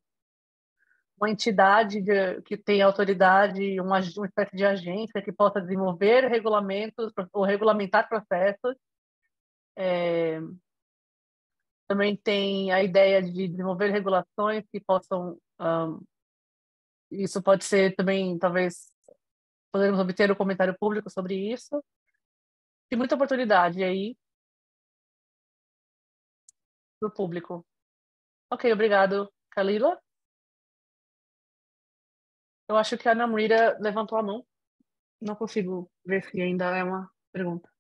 uma entidade que tem autoridade, uma espécie de agência que possa desenvolver regulamentos ou regulamentar processos. Também tem a ideia de desenvolver regulações que possam. Isso pode ser também, talvez, podemos obter o comentário público sobre isso. Tem muita oportunidade aí para o público. Ok, obrigado, Kalila. Eu acho que a Ana Murira levantou a mão. Não consigo ver se ainda é uma pergunta.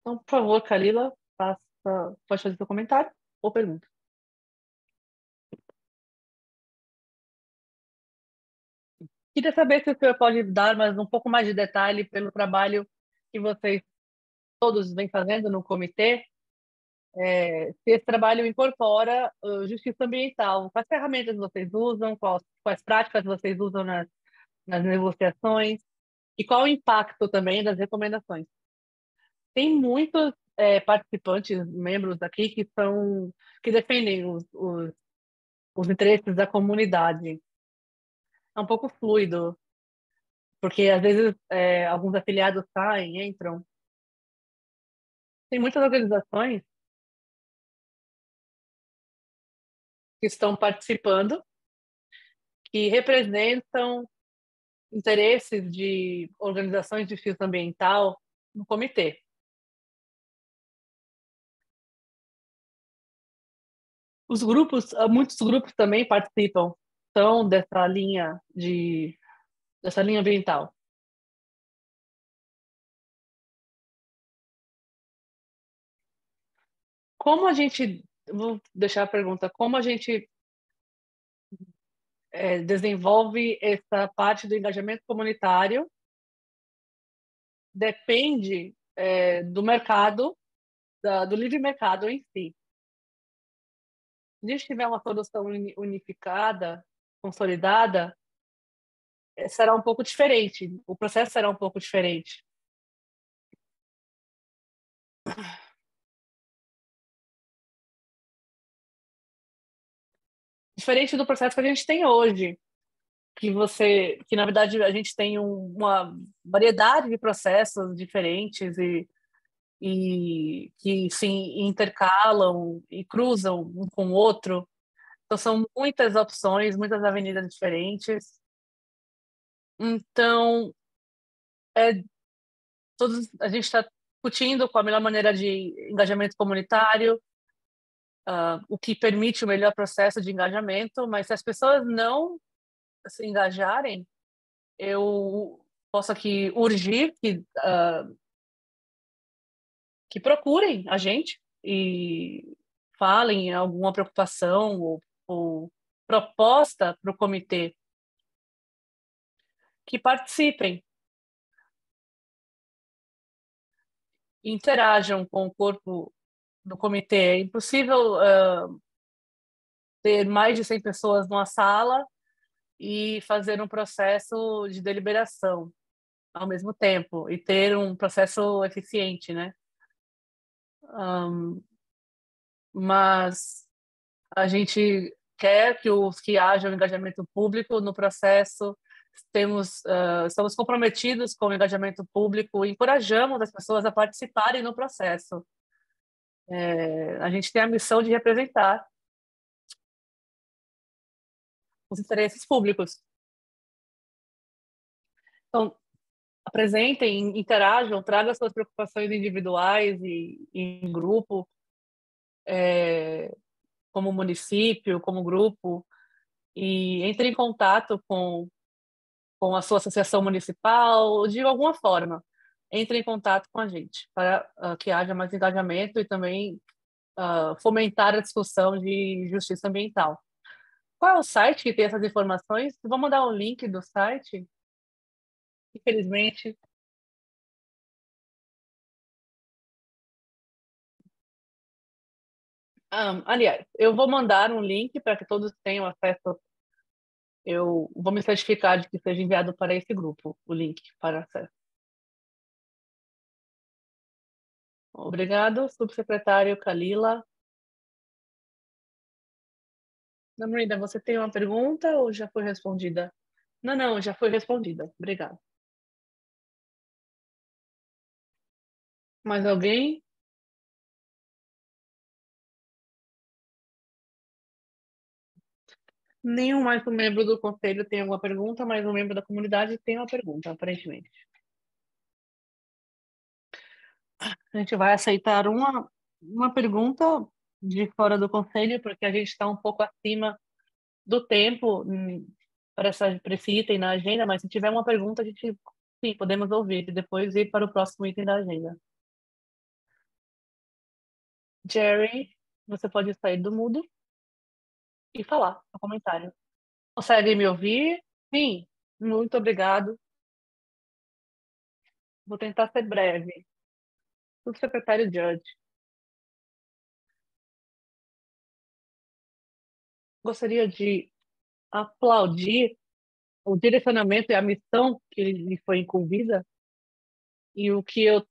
Então, por favor, Kalila, pode fazer seu comentário ou pergunta. Queria saber se o senhor pode dar um pouco mais de detalhe pelo trabalho que vocês todos vêm fazendo no comitê, se esse trabalho incorpora justiça ambiental. Quais ferramentas vocês usam, quais práticas vocês usam nas negociações e qual o impacto também das recomendações. Tem muitos participantes, membros aqui, que defendem os interesses da comunidade. É um pouco fluido, porque às vezes alguns afiliados saem, entram. Tem muitas organizações que estão participando, que representam interesses de organizações de justiça ambiental no comitê. Muitos grupos também participam, são dessa linha ambiental. Vou deixar a pergunta, como a gente desenvolve essa parte do engajamento comunitário depende do mercado, do livre mercado em si. Se a gente tiver uma solução unificada, consolidada, será um pouco diferente, o processo será um pouco diferente. Diferente do processo que a gente tem hoje, que na verdade a gente tem uma variedade de processos diferentes e que se intercalam e cruzam um com o outro. Então são muitas opções, muitas avenidas diferentes. Então a gente está discutindo com a melhor maneira de engajamento comunitário, o que permite o melhor processo de engajamento, mas se as pessoas não se engajarem, eu posso aqui urgir que procurem a gente e falem alguma preocupação ou proposta para o comitê. que participem, interajam com o corpo do comitê. É impossível ter mais de 100 pessoas numa sala e fazer um processo de deliberação ao mesmo tempo e ter um processo eficiente, né? Mas a gente quer que haja um engajamento público no processo. Estamos comprometidos com o engajamento público e encorajamos as pessoas a participarem no processo. A gente tem a missão de representar os interesses públicos. Então, apresentem, interajam, tragam suas preocupações individuais e em grupo, como município, como grupo, e entre em contato com a sua associação municipal, de alguma forma, entre em contato com a gente, para que haja mais engajamento e também fomentar a discussão de justiça ambiental. Qual é o site que tem essas informações? Vou mandar o link do site. Infelizmente. Aliás, eu vou mandar um link para que todos tenham acesso. Eu vou me certificar de que seja enviado para esse grupo, o link para acesso. Obrigado, subsecretário Kalila. Namorida, você tem uma pergunta ou já foi respondida? Não, já foi respondida. Obrigada. Mais alguém? Nenhum mais um membro do conselho tem alguma pergunta, mas um membro da comunidade tem uma pergunta, aparentemente. A gente vai aceitar uma pergunta de fora do conselho, porque a gente está um pouco acima do tempo para esse item na agenda, mas se tiver uma pergunta, a gente, sim, podemos ouvir e depois ir para o próximo item da agenda. Jerry, você pode sair do mudo e falar no comentário. Consegue me ouvir? Sim, muito obrigado. Vou tentar ser breve. Subsecretário Judge. Gostaria de aplaudir o direcionamento e a missão que lhe foi incumbida e o que eu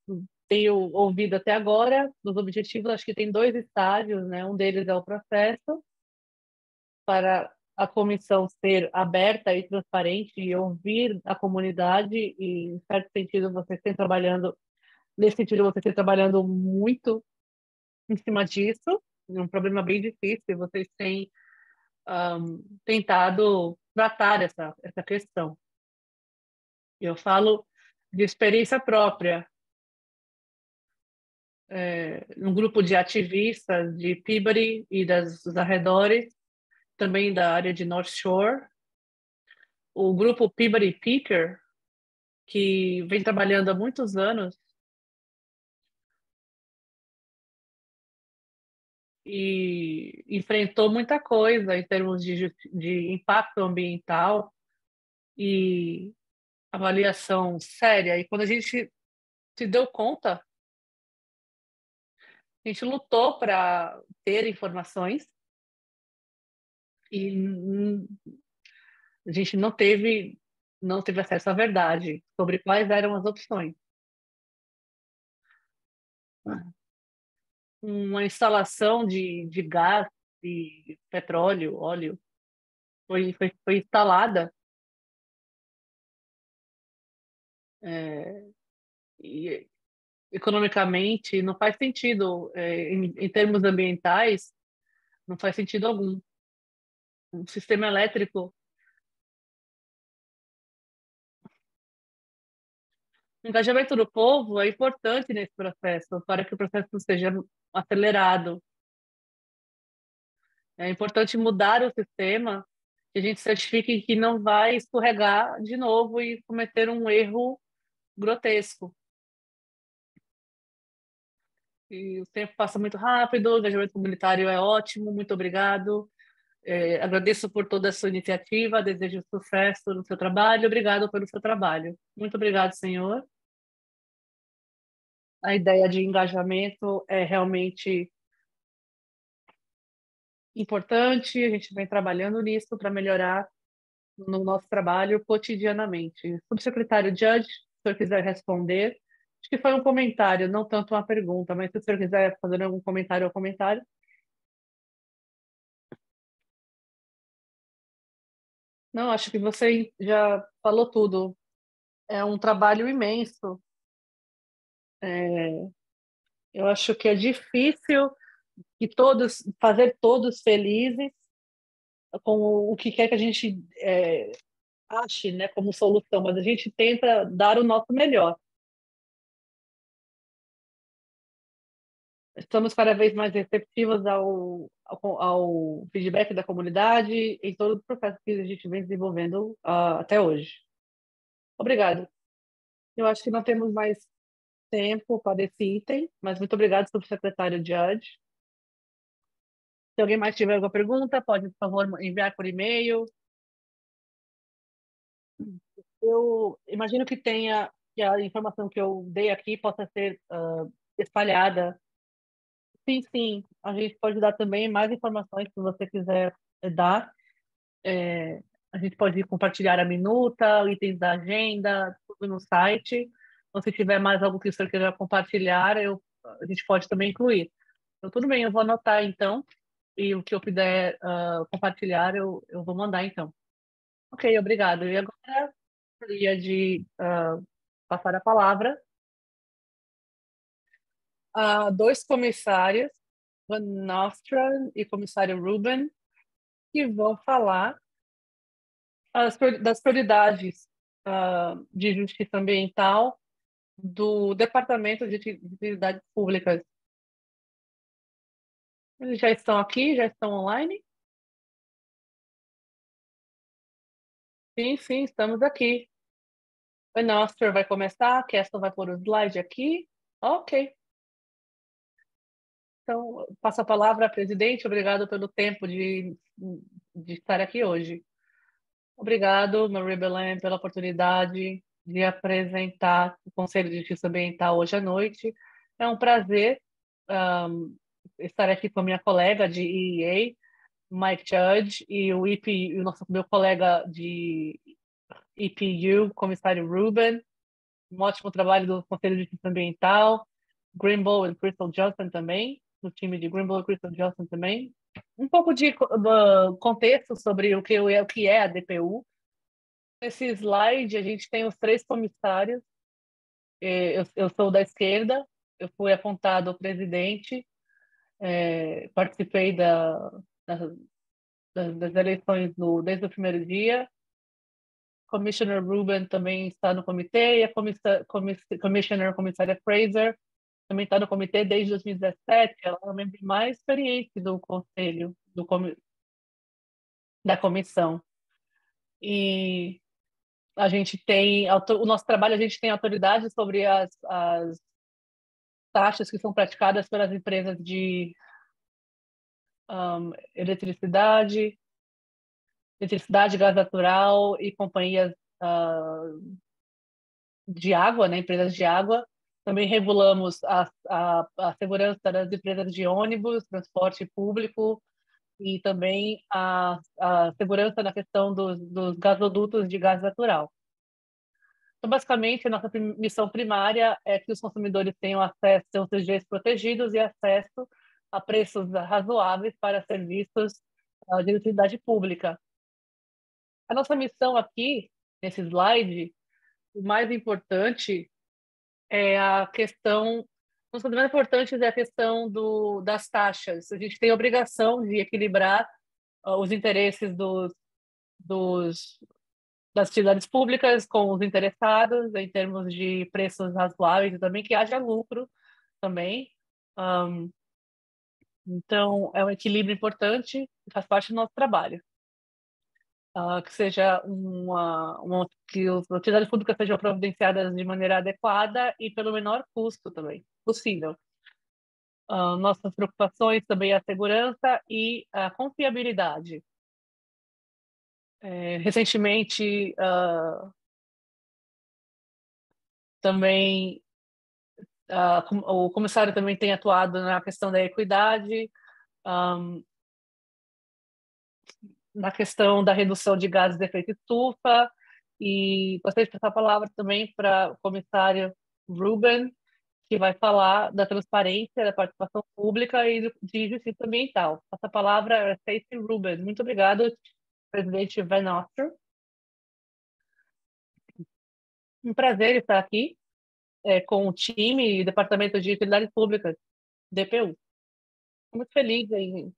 tenho ouvido até agora, dos objetivos, acho que tem 2 estágios, né? Um deles é o processo para a comissão ser aberta e transparente e ouvir a comunidade e, em certo sentido, você tem trabalhando, nesse sentido, você tem trabalhando muito em cima disso, é um problema bem difícil, vocês têm tentado tratar essa questão. Eu falo de experiência própria. Um grupo de ativistas de Peabody e dos arredores, também da área de North Shore, o grupo Peabody Picker, que vem trabalhando há muitos anos e enfrentou muita coisa em termos de impacto ambiental e avaliação séria. E quando a gente se deu conta, a gente lutou para ter informações e a gente não teve acesso à verdade sobre quais eram as opções. Uma instalação de gás, de petróleo, óleo, foi instalada e economicamente não faz sentido, em termos ambientais, não faz sentido algum. Um sistema elétrico. O engajamento do povo é importante nesse processo, para que o processo seja acelerado. É importante mudar o sistema, que a gente certifique que não vai escorregar de novo e cometer um erro grotesco. E o tempo passa muito rápido, o engajamento comunitário é ótimo, muito obrigado. Agradeço por toda a sua iniciativa, desejo sucesso no seu trabalho. Obrigado pelo seu trabalho. Muito obrigado, senhor. A ideia de engajamento é realmente importante. A gente vem trabalhando nisso para melhorar no nosso trabalho cotidianamente. Subsecretário Judge, se o senhor quiser responder, acho que foi um comentário, não tanto uma pergunta, mas se o senhor quiser fazer algum comentário ou comentário. Não, acho que você já falou tudo. É um trabalho imenso. Eu acho que é difícil fazer todos felizes com o que quer que a gente ache, né, como solução, mas a gente tenta dar o nosso melhor. Estamos cada vez mais receptivos ao feedback da comunidade em todo o processo que a gente vem desenvolvendo até hoje. Obrigado. Eu acho que não temos mais tempo para esse item, mas muito obrigado, subsecretário Judge. Se alguém mais tiver alguma pergunta, pode, por favor, enviar por e-mail. Eu imagino que a informação que eu dei aqui possa ser espalhada. Sim, sim, a gente pode dar também mais informações se você quiser dar. A gente pode compartilhar a minuta, itens da agenda, tudo no site. Então, se tiver mais algo que o senhor queira compartilhar, a gente pode também incluir. Então, tudo bem, eu vou anotar então, e o que eu puder compartilhar, eu vou mandar então. Ok, obrigado. E agora, gostaria de passar a palavra a dois comissários, Van Nostrand e comissário Ruben, que vão falar das prioridades de justiça ambiental do Departamento de Utilidades Públicas. Eles já estão aqui? Já estão online? Sim, sim, estamos aqui. O Nostra vai começar, a Keston vai pôr o slide aqui. Ok. Então, passo a palavra à presidente. Obrigado pelo tempo de estar aqui hoje. Obrigado, Marie Belém, pela oportunidade de apresentar o Conselho de Justiça Ambiental hoje à noite. É um prazer estar aqui com a minha colega de EEA, Mike Judge, e meu colega de EPU, comissário Ruben. Um ótimo trabalho do Conselho de Justiça Ambiental, Grimble e Crystal Johnson também, do time de Grimble e Crystal Johnson também. Um pouco de contexto sobre o que é a DPU. Nesse slide, a gente tem os três comissários. Eu sou da esquerda, eu fui apontado o presidente, participei das eleições desde o primeiro dia. Commissioner Ruben também está no comitê, e a Comissária Fraser também está no comitê desde 2017. Ela é a membro mais experiente do conselho, da comissão. E a gente tem, o nosso trabalho, a gente tem autoridade sobre as taxas que são praticadas pelas empresas de eletricidade, gás natural e companhias de água, né, empresas de água. Também regulamos a segurança das empresas de ônibus, transporte público e também a segurança na questão dos gasodutos de gás natural. Então, basicamente, a nossa missão primária é que os consumidores tenham seus direitos protegidos e acesso a preços razoáveis para serviços de utilidade pública. A nossa missão aqui, nesse slide, o mais importante é a questão, um dos mais importantes é a questão das taxas. A gente tem a obrigação de equilibrar os interesses das utilidades públicas com os interessados em termos de preços razoáveis e também que haja lucro também. Então, é um equilíbrio importante e faz parte do nosso trabalho. Que seja que as utilidades públicas sejam providenciadas de maneira adequada e pelo menor custo também possível. Nossas preocupações também é a segurança e a confiabilidade. Recentemente, também o comissário também tem atuado na questão da equidade, na questão da redução de gases de efeito estufa, e gostaria de passar a palavra também para o comissário Ruben, que vai falar da transparência, da participação pública e de justiça ambiental. Essa palavra é Stacey Ruben. Muito obrigado, presidente Van Oster. Um prazer estar aqui com o time e Departamento de Utilidades Públicas, DPU. Estou muito feliz em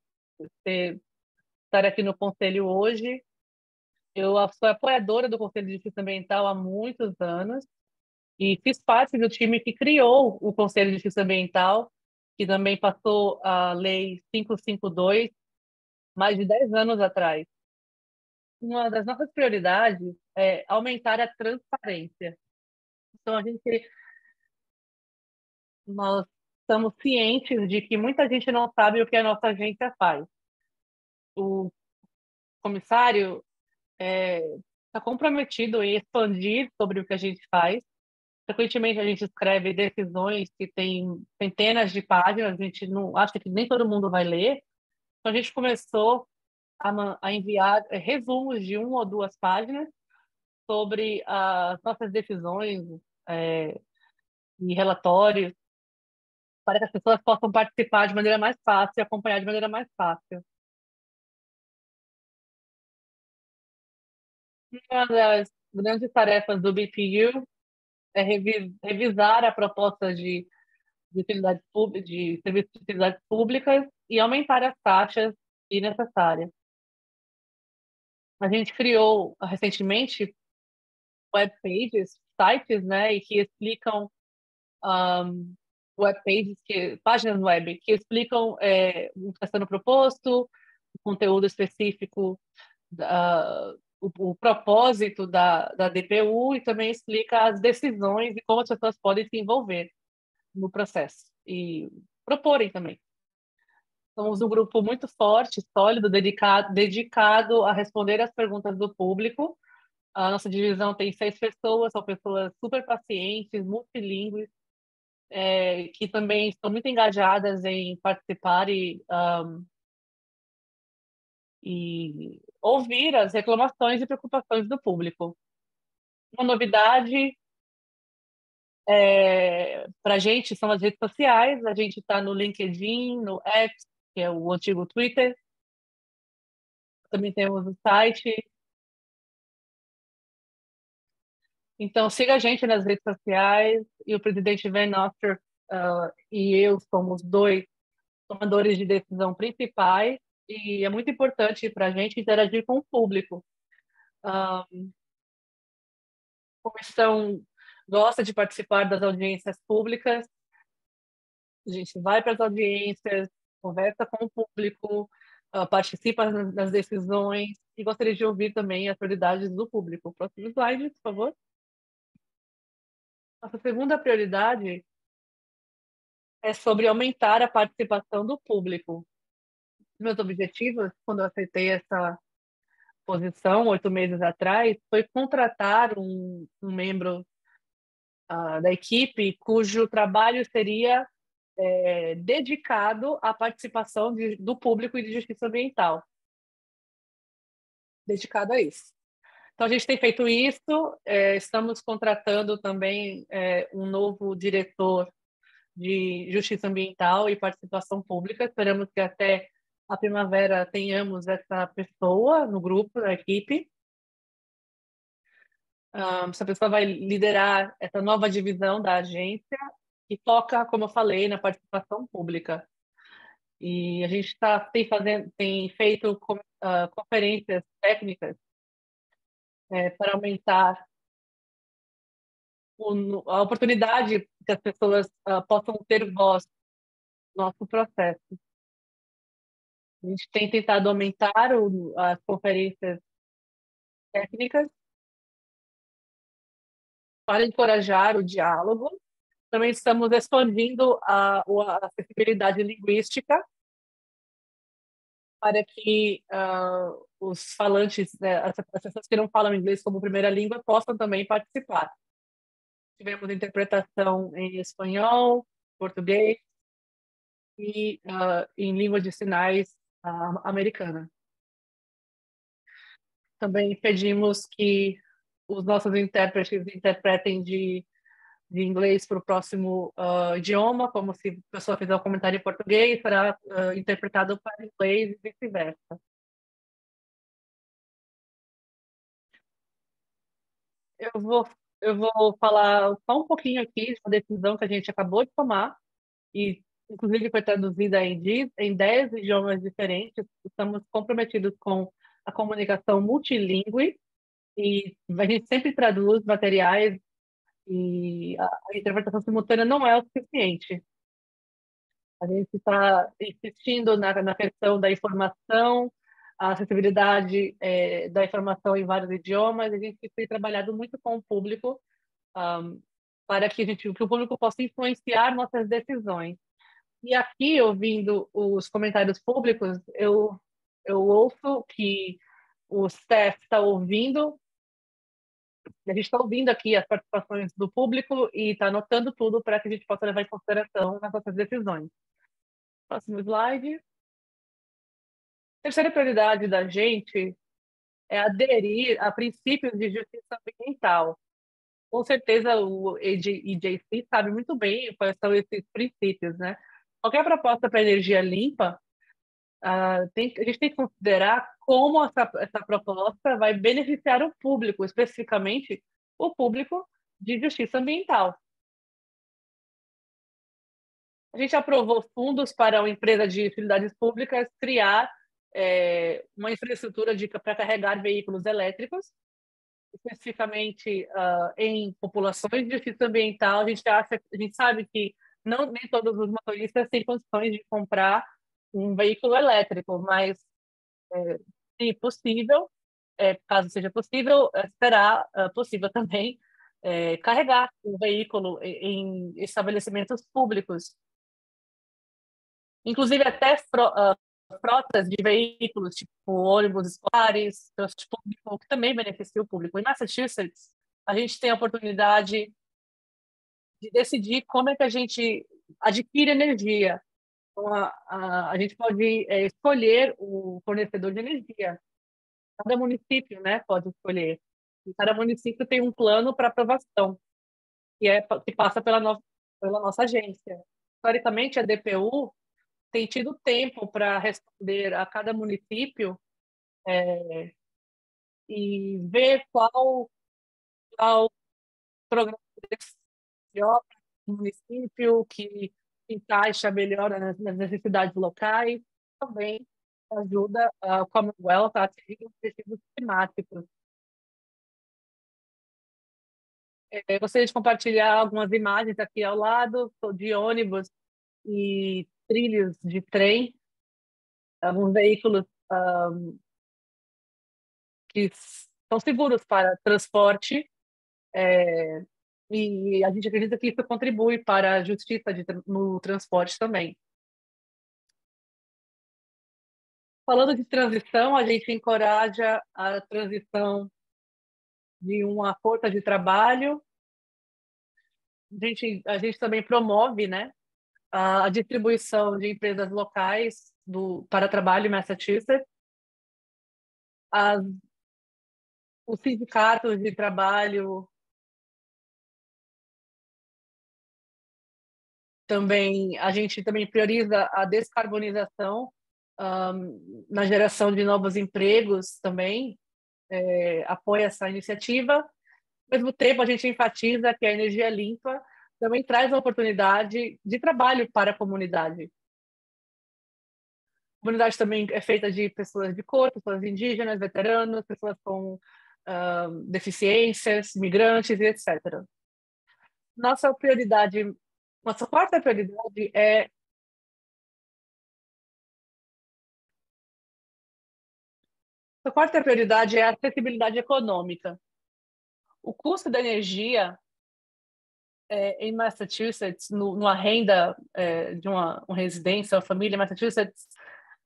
estar aqui no Conselho hoje. Eu sou apoiadora do Conselho de Justiça Ambiental há muitos anos e fiz parte do time que criou o Conselho de Justiça Ambiental, que também passou a Lei 552, mais de 10 anos atrás. Uma das nossas prioridades é aumentar a transparência. Então, nós estamos cientes de que muita gente não sabe o que a nossa agência faz. O comissário está comprometido em expandir sobre o que a gente faz. Frequentemente a gente escreve decisões que têm centenas de páginas, a gente não acha que nem todo mundo vai ler. Então a gente começou a enviar resumos de 1 ou 2 páginas sobre as nossas decisões e relatórios, para que as pessoas possam participar de maneira mais fácil e acompanhar de maneira mais fácil. Uma das grandes tarefas do BPU é revisar a proposta de utilidades públicas, de serviços de utilidades públicas e aumentar as taxas se necessárias. A gente criou recentemente web pages, sites, né, e que explicam web pages, páginas web que explicam o que está sendo proposto, o conteúdo específico, o propósito da DPU, e também explica as decisões e como as pessoas podem se envolver no processo e proporem também. Somos um grupo muito forte, sólido, dedicado a responder às perguntas do público. A nossa divisão tem 6 pessoas, são pessoas super pacientes, multilingües, que também estão muito engajadas em participar e ouvir as reclamações e preocupações do público. Uma novidade para a gente são as redes sociais. A gente está no LinkedIn, no X, que é o antigo Twitter. Também temos o site. Então, siga a gente nas redes sociais. E o presidente Van Oster e eu somos 2 tomadores de decisão principais. E é muito importante para a gente interagir com o público. A comissão gosta de participar das audiências públicas. A gente vai para as audiências, conversa com o público, participa das decisões e gostaria de ouvir também as prioridades do público. Próximo slide, por favor. Nossa segunda prioridade é sobre aumentar a participação do público. Meus objetivos, quando eu aceitei essa posição 8 meses atrás, foi contratar um membro da equipe cujo trabalho seria dedicado à participação do público e de justiça ambiental. Dedicado a isso. Então, a gente tem feito isso, estamos contratando também um novo diretor de justiça ambiental e participação pública. Esperamos que até a primavera tenhamos essa pessoa no grupo, na equipe. Essa pessoa vai liderar essa nova divisão da agência que foca, como eu falei, na participação pública. E a gente tem feito conferências técnicas para aumentar a oportunidade que as pessoas possam ter voz no nosso processo. A gente tem tentado aumentar as conferências técnicas para encorajar o diálogo. Também estamos expandindo a acessibilidade linguística para que os falantes, né, as pessoas que não falam inglês como primeira língua possam também participar. Tivemos interpretação em espanhol, português e em língua de sinais americana. Também pedimos que os nossos intérpretes interpretem de inglês para o próximo idioma, como se a pessoa fizer um comentário em português, será interpretado para inglês e vice-versa. Eu vou falar só um pouquinho aqui de uma decisão que a gente acabou de tomar, e inclusive foi traduzida em 10 idiomas diferentes. Estamos comprometidos com a comunicação multilingüe, e a gente sempre traduz materiais, e a interpretação simultânea não é o suficiente. A gente está insistindo na questão da informação, a acessibilidade da informação em vários idiomas. A gente tem trabalhado muito com o público para que o público possa influenciar nossas decisões. E aqui, ouvindo os comentários públicos, eu ouço que o staff está ouvindo, a gente está ouvindo aqui as participações do público e está anotando tudo para que a gente possa levar em consideração nas nossas decisões. Próximo slide. A terceira prioridade da gente é aderir a princípios de justiça ambiental. Com certeza o EJC sabe muito bem quais são esses princípios, né? Qualquer proposta para energia limpa, a gente tem que considerar como essa proposta vai beneficiar o público, especificamente o público de justiça ambiental. A gente aprovou fundos para uma empresa de utilidades públicas criar uma infraestrutura para carregar veículos elétricos, especificamente em populações de justiça ambiental. A gente sabe que nem todos os motoristas têm condições de comprar um veículo elétrico, mas se possível, caso seja possível, será possível também carregar o veículo em estabelecimentos públicos. Inclusive até frotas de veículos, tipo ônibus escolares, transporte público, que também beneficia o público. Em Massachusetts, a gente tem a oportunidade de decidir como é que a gente adquire energia. Então, a gente pode escolher o fornecedor de energia. Cada município, né, pode escolher. E cada município tem um plano para aprovação, que passa pela nossa agência. Historicamente, a DPU tem tido tempo para responder a cada município e ver qual programa de obra do município que encaixa melhor nas necessidades locais. Também ajuda a Commonwealth a atingir objetivos climáticos. Gostaria de compartilhar algumas imagens aqui ao lado de ônibus e trilhos de trem, alguns veículos que são seguros para transporte, e a gente acredita que isso contribui para a justiça no transporte também. Falando de transição, a gente encoraja a transição de uma força de trabalho. A gente também promove, né, a distribuição de empresas locais para trabalho em Massachusetts. Os sindicatos de trabalho também, a gente também prioriza a descarbonização na geração de novos empregos também, apoia essa iniciativa. Ao mesmo tempo, a gente enfatiza que a energia limpa também traz uma oportunidade de trabalho para a comunidade. A comunidade também é feita de pessoas de cor, pessoas indígenas, veteranos, pessoas com deficiências, migrantes e etc. Nossa quarta prioridade é a acessibilidade econômica. O custo da energia em Massachusetts, numa renda de uma residência, uma família em Massachusetts,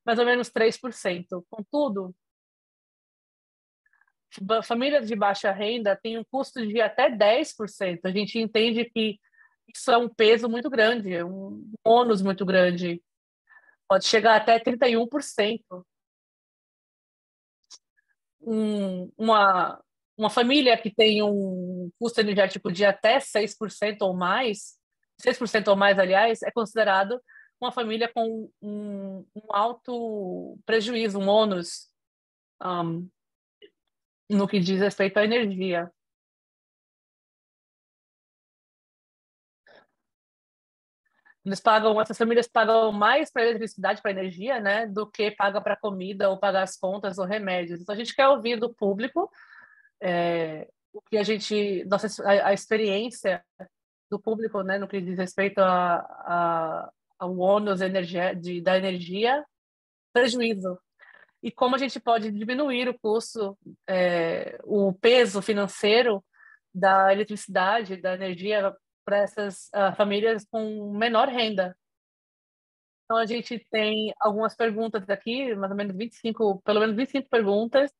mais ou menos 3%. Contudo, famílias de baixa renda têm um custo de até 10%. A gente entende que isso é um peso muito grande, é um ônus muito grande. Pode chegar até 31%. Uma família que tem um custo energético de até 6% ou mais, 6% ou mais, aliás, é considerado uma família com um alto prejuízo, um ônus, no que diz respeito à energia. Essas famílias pagam mais para eletricidade, para energia, né, do que paga para comida ou pagar as contas ou remédios. Então a gente quer ouvir do público o que a experiência do público, né, no que diz respeito ao ônus da energia, prejuízo. E como a gente pode diminuir o custo, o peso financeiro da eletricidade, da energia para essas famílias com menor renda. Então, a gente tem algumas perguntas aqui, mais ou menos pelo menos 25 perguntas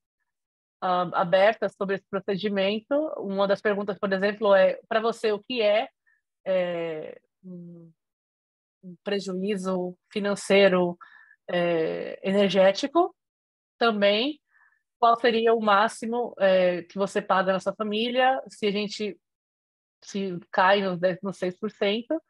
abertas sobre esse procedimento. Uma das perguntas, por exemplo, é, para você, o que é um prejuízo financeiro energético? Também, qual seria o máximo que você paga na sua família se cai nos 6%?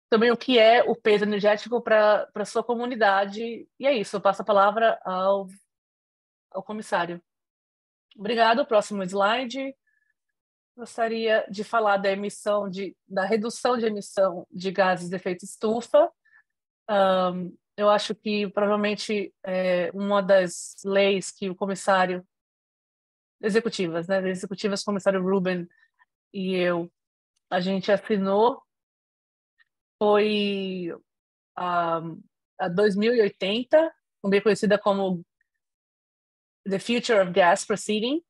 Também o que é o peso energético para a sua comunidade. E é isso, eu passo a palavra ao comissário. Obrigado. Próximo slide. Gostaria de falar da redução de emissão de gases de efeito estufa. Eu acho que provavelmente uma das leis que o comissário executivas, né, executivas, comissário Rubin e a gente assinou foi a 2080, também conhecida como The Future of Gas Proceeding.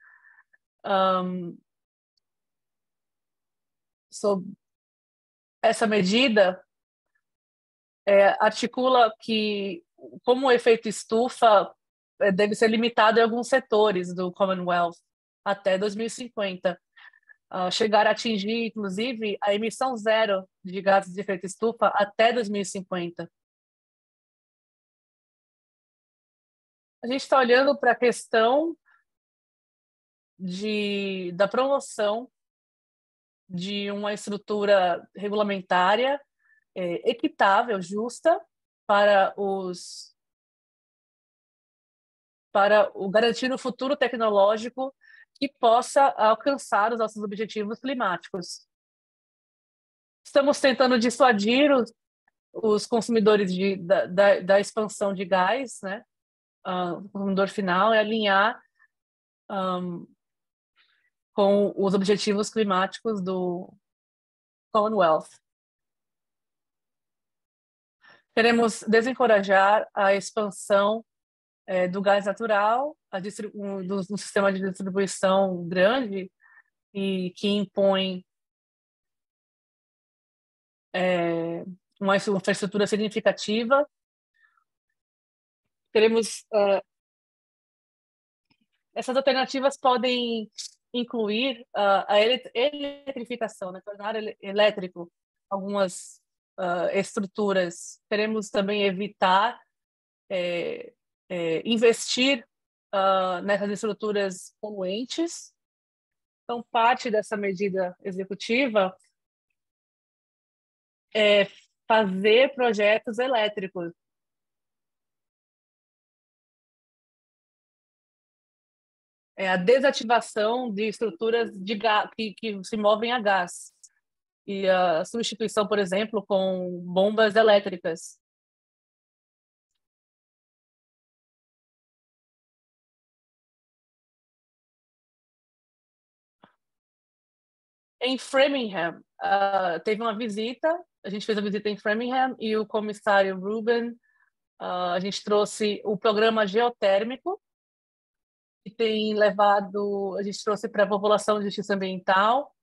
Essa medida articula que, como o efeito estufa deve ser limitado em alguns setores do Commonwealth até 2050, chegar a atingir, inclusive, a emissão zero de gases de efeito estufa até 2050. A gente está olhando para a questão da promoção de uma estrutura regulamentária equitável, justa, para garantir um futuro tecnológico que possa alcançar os nossos objetivos climáticos. Estamos tentando dissuadir os consumidores da expansão de gás, né? O consumidor final é alinhar com os objetivos climáticos do Commonwealth. Queremos desencorajar a expansão do gás natural, do sistema de distribuição grande e que impõe uma infraestrutura significativa. Essas alternativas podem incluir a eletrificação, né? Tornar elétrico algumas estruturas. Queremos também evitar investir nessas estruturas poluentes. Então, parte dessa medida executiva é fazer projetos elétricos. A desativação de estruturas de gás, que se movem a gás. E a substituição, por exemplo, com bombas elétricas. Em Framingham, teve uma visita, a gente fez a visita em Framingham e o comissário Rubin, a gente trouxe o programa geotérmico, que tem levado, a gente trouxe para a população de justiça ambiental,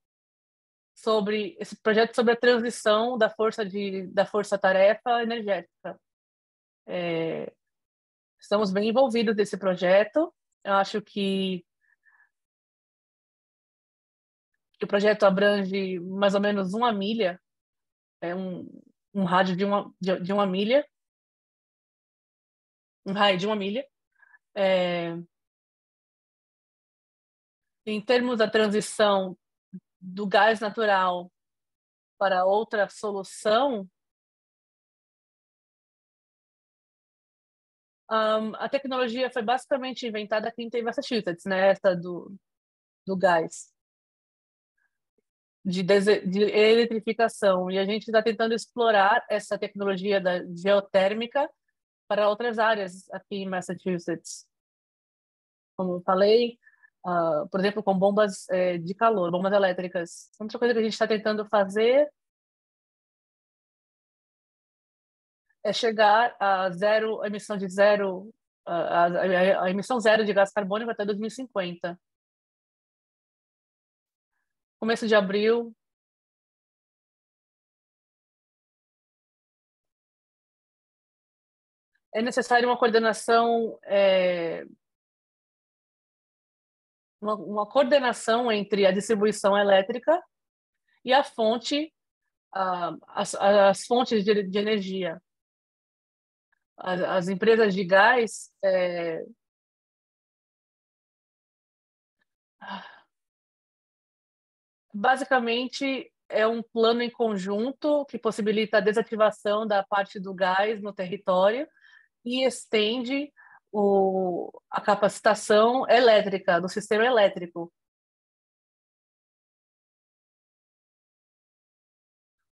sobre esse projeto sobre a transição da força-tarefa energética. Estamos bem envolvidos nesse projeto. Eu acho que o projeto abrange mais ou menos 1 milha, um rádio de 1 milha, um raio de 1 milha. Em termos da transição do gás natural para outra solução, a tecnologia foi basicamente inventada aqui em Massachusetts, né? Essa do gás, de eletrificação. E a gente está tentando explorar essa tecnologia da geotérmica para outras áreas aqui em Massachusetts. Como eu falei, por exemplo, com bombas de calor, bombas elétricas. Outra coisa que a gente está tentando fazer é chegar a zero, a emissão de zero, a emissão zero de gás carbônico até 2050. Começo de abril. É necessário uma coordenação, uma coordenação entre a distribuição elétrica e a fonte, as fontes de energia. As empresas de gás basicamente é um plano em conjunto que possibilita a desativação da parte do gás no território e estende a capacitação elétrica do sistema elétrico.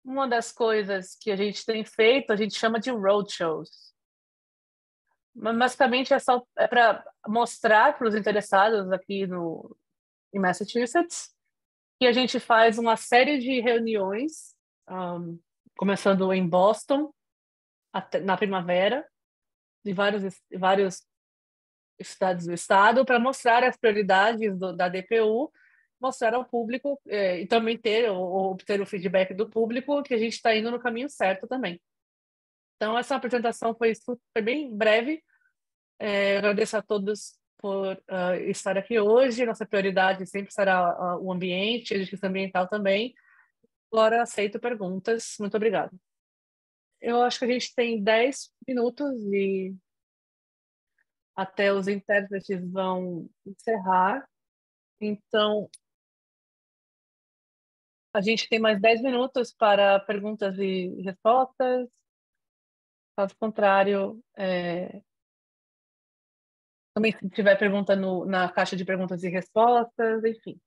Uma das coisas que a gente tem feito, a gente chama de roadshows. Basicamente é para mostrar para os interessados aqui em Massachusetts que a gente faz uma série de reuniões, começando em Boston, na primavera, de vários estados do estado, para mostrar as prioridades da DPU, mostrar ao público e também obter o feedback do público que a gente está indo no caminho certo também. Então, essa apresentação foi bem breve. Agradeço a todos por estar aqui hoje. Nossa prioridade sempre será o ambiente, a justiça ambiental também. Agora aceito perguntas. Muito obrigada. Eu acho que a gente tem 10 minutos e até os intérpretes vão encerrar. Então, a gente tem mais 10 minutos para perguntas e respostas. Caso contrário, também se tiver pergunta na caixa de perguntas e respostas, enfim.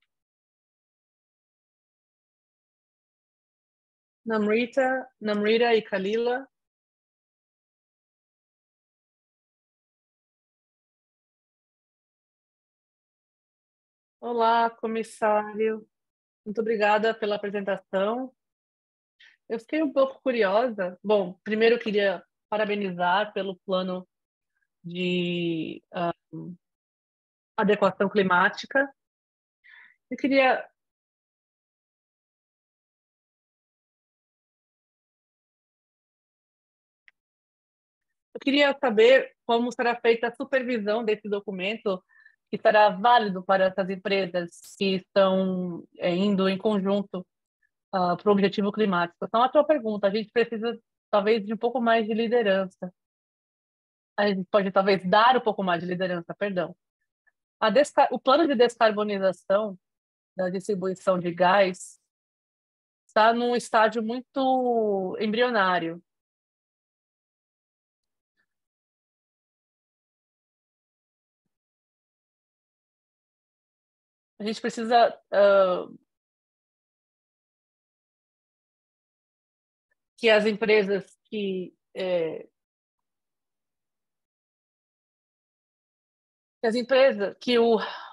Namrita e Kalila. Olá, comissário. Muito obrigada pela apresentação. Eu fiquei um pouco curiosa. Bom, primeiro eu queria parabenizar pelo plano de adequação climática. Eu queria saber como será feita a supervisão desse documento, que será válido para essas empresas que estão indo em conjunto para o objetivo climático. Então, a tua pergunta, a gente precisa talvez de um pouco mais de liderança. A gente pode talvez dar um pouco mais de liderança, perdão. O plano de descarbonização da distribuição de gás está num estágio muito embrionário. A gente precisa que as empresas que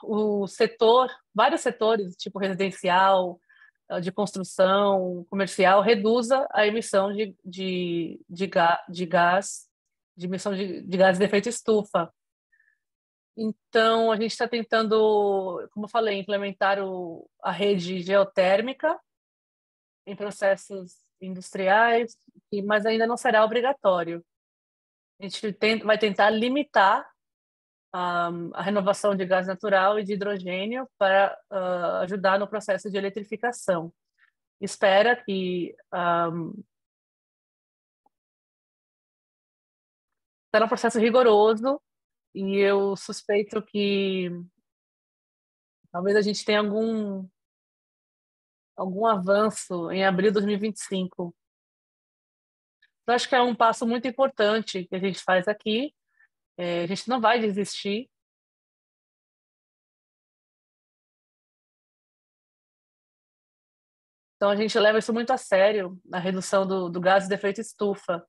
o setor, vários setores, tipo residencial, de construção, comercial, reduza a emissão de gás, de emissão de gases de efeito estufa. Então, a gente está tentando, como eu falei, implementar a rede geotérmica em processos industriais, mas ainda não será obrigatório. A gente vai tentar limitar a renovação de gás natural e de hidrogênio para ajudar no processo de eletrificação. Espera que está num processo rigoroso e eu suspeito que talvez a gente tenha algum avanço em abril de 2025. Eu acho que é um passo muito importante que a gente faz aqui. A gente não vai desistir. Então, a gente leva isso muito a sério, a redução do gás de efeito estufa.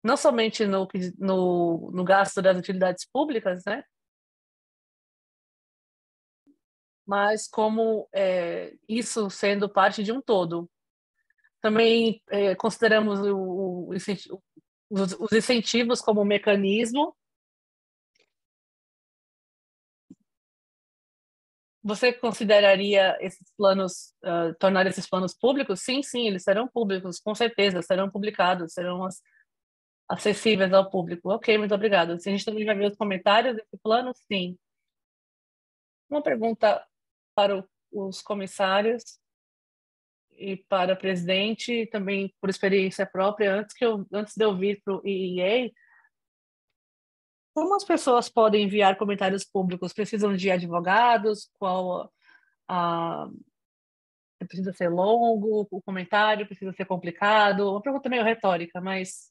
Não somente no gasto das utilidades públicas, né? Mas como isso sendo parte de um todo. Também consideramos os incentivos como um mecanismo. Você consideraria esses planos, tornar esses planos públicos? Sim, sim, eles serão públicos, com certeza, serão publicados, serão acessíveis ao público. Ok, muito obrigada. Se a gente também vai ver os comentários desse plano, sim. Uma pergunta para os comissários e para o presidente, também por experiência própria, antes de eu vir para o EEA, como as pessoas podem enviar comentários públicos? Precisam de advogados? Precisa ser longo? O comentário precisa ser complicado? Uma pergunta meio retórica, mas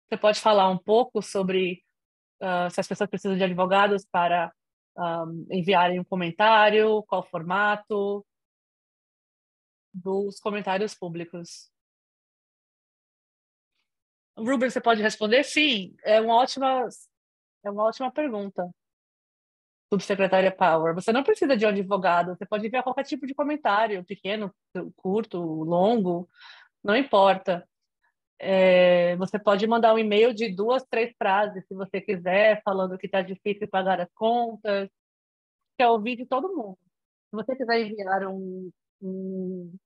você pode falar um pouco sobre se as pessoas precisam de advogados para enviarem um comentário, qual o formato dos comentários públicos? Ruben, você pode responder? Sim, é uma ótima pergunta, subsecretária Power. Você não precisa de um advogado, você pode enviar qualquer tipo de comentário, pequeno, curto, longo, não importa. Você pode mandar um e-mail de 2, 3 frases, se você quiser, falando que está difícil pagar as contas, quer ouvir de todo mundo. Se você quiser enviar um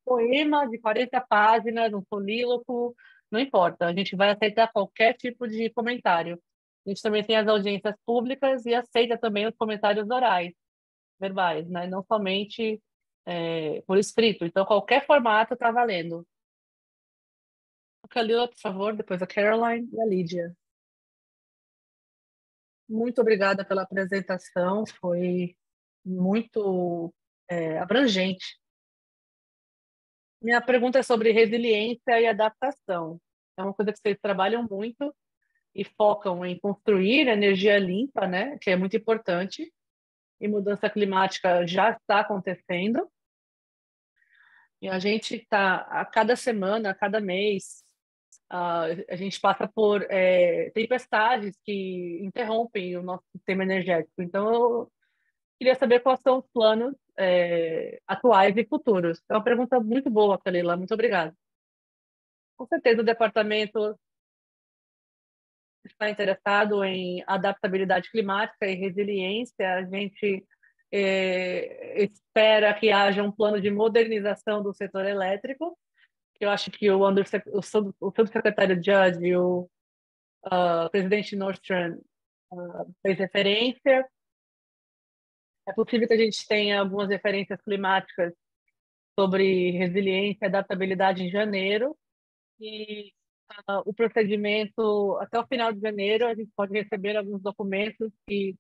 poema de 40 páginas, um solíloquo, não importa, a gente vai aceitar qualquer tipo de comentário. A gente também tem as audiências públicas e aceita também os comentários orais, verbais, né? Não somente por escrito. Então, qualquer formato está valendo. A Kalila, por favor, depois a Caroline e a Lídia. Muito obrigada pela apresentação, foi muito abrangente. Minha pergunta é sobre resiliência e adaptação. É uma coisa que vocês trabalham muito e focam em construir energia limpa, né, que é muito importante. E mudança climática já está acontecendo. E a gente está, a cada semana, a cada mês, a gente passa por tempestades que interrompem o nosso sistema energético. Então, eu queria saber quais são os planos atuais e futuros. É uma pergunta muito boa, Kalila. Muito obrigada. Com certeza, o departamento está interessado em adaptabilidade climática e resiliência. A gente espera que haja um plano de modernização do setor elétrico, que eu acho que o subsecretário Judd e o presidente Nordstrom fez referência. É possível que a gente tenha algumas referências climáticas sobre resiliência e adaptabilidade em janeiro, e o procedimento, até o final de janeiro, a gente pode receber alguns documentos que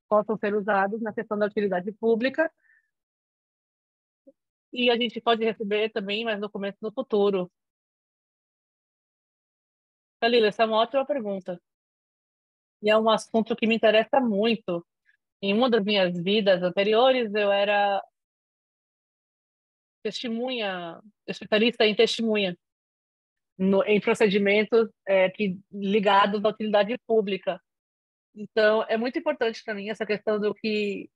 possam ser usados na questão da utilidade pública, e a gente pode receber também mais documentos no futuro. Kalila, essa é uma ótima pergunta. E é um assunto que me interessa muito. Em uma das minhas vidas anteriores, eu era testemunha, especialista em testemunha, em procedimentos ligados à utilidade pública. Então, é muito importante para mim essa questão do que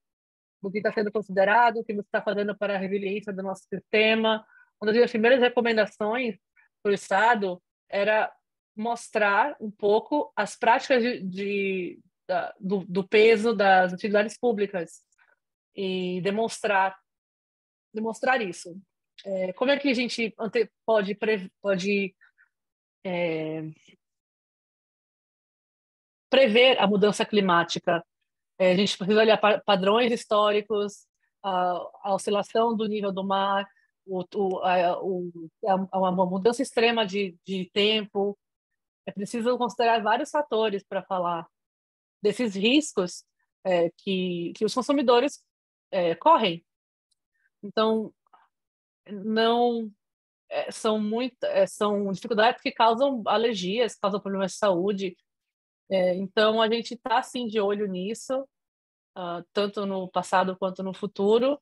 está sendo considerado, o que você está fazendo para a resiliência do nosso sistema. Uma das minhas primeiras recomendações para o Estado era mostrar um pouco as práticas do peso das utilidades públicas e demonstrar isso. Como é que a gente pode prever a mudança climática? A gente precisa olhar padrões históricos, a oscilação do nível do mar, uma mudança extrema de tempo. É preciso considerar vários fatores para falar desses riscos que os consumidores correm. Então, não são dificuldades que causam alergias, causam problemas de saúde. Então, a gente está, sim, de olho nisso, tanto no passado quanto no futuro.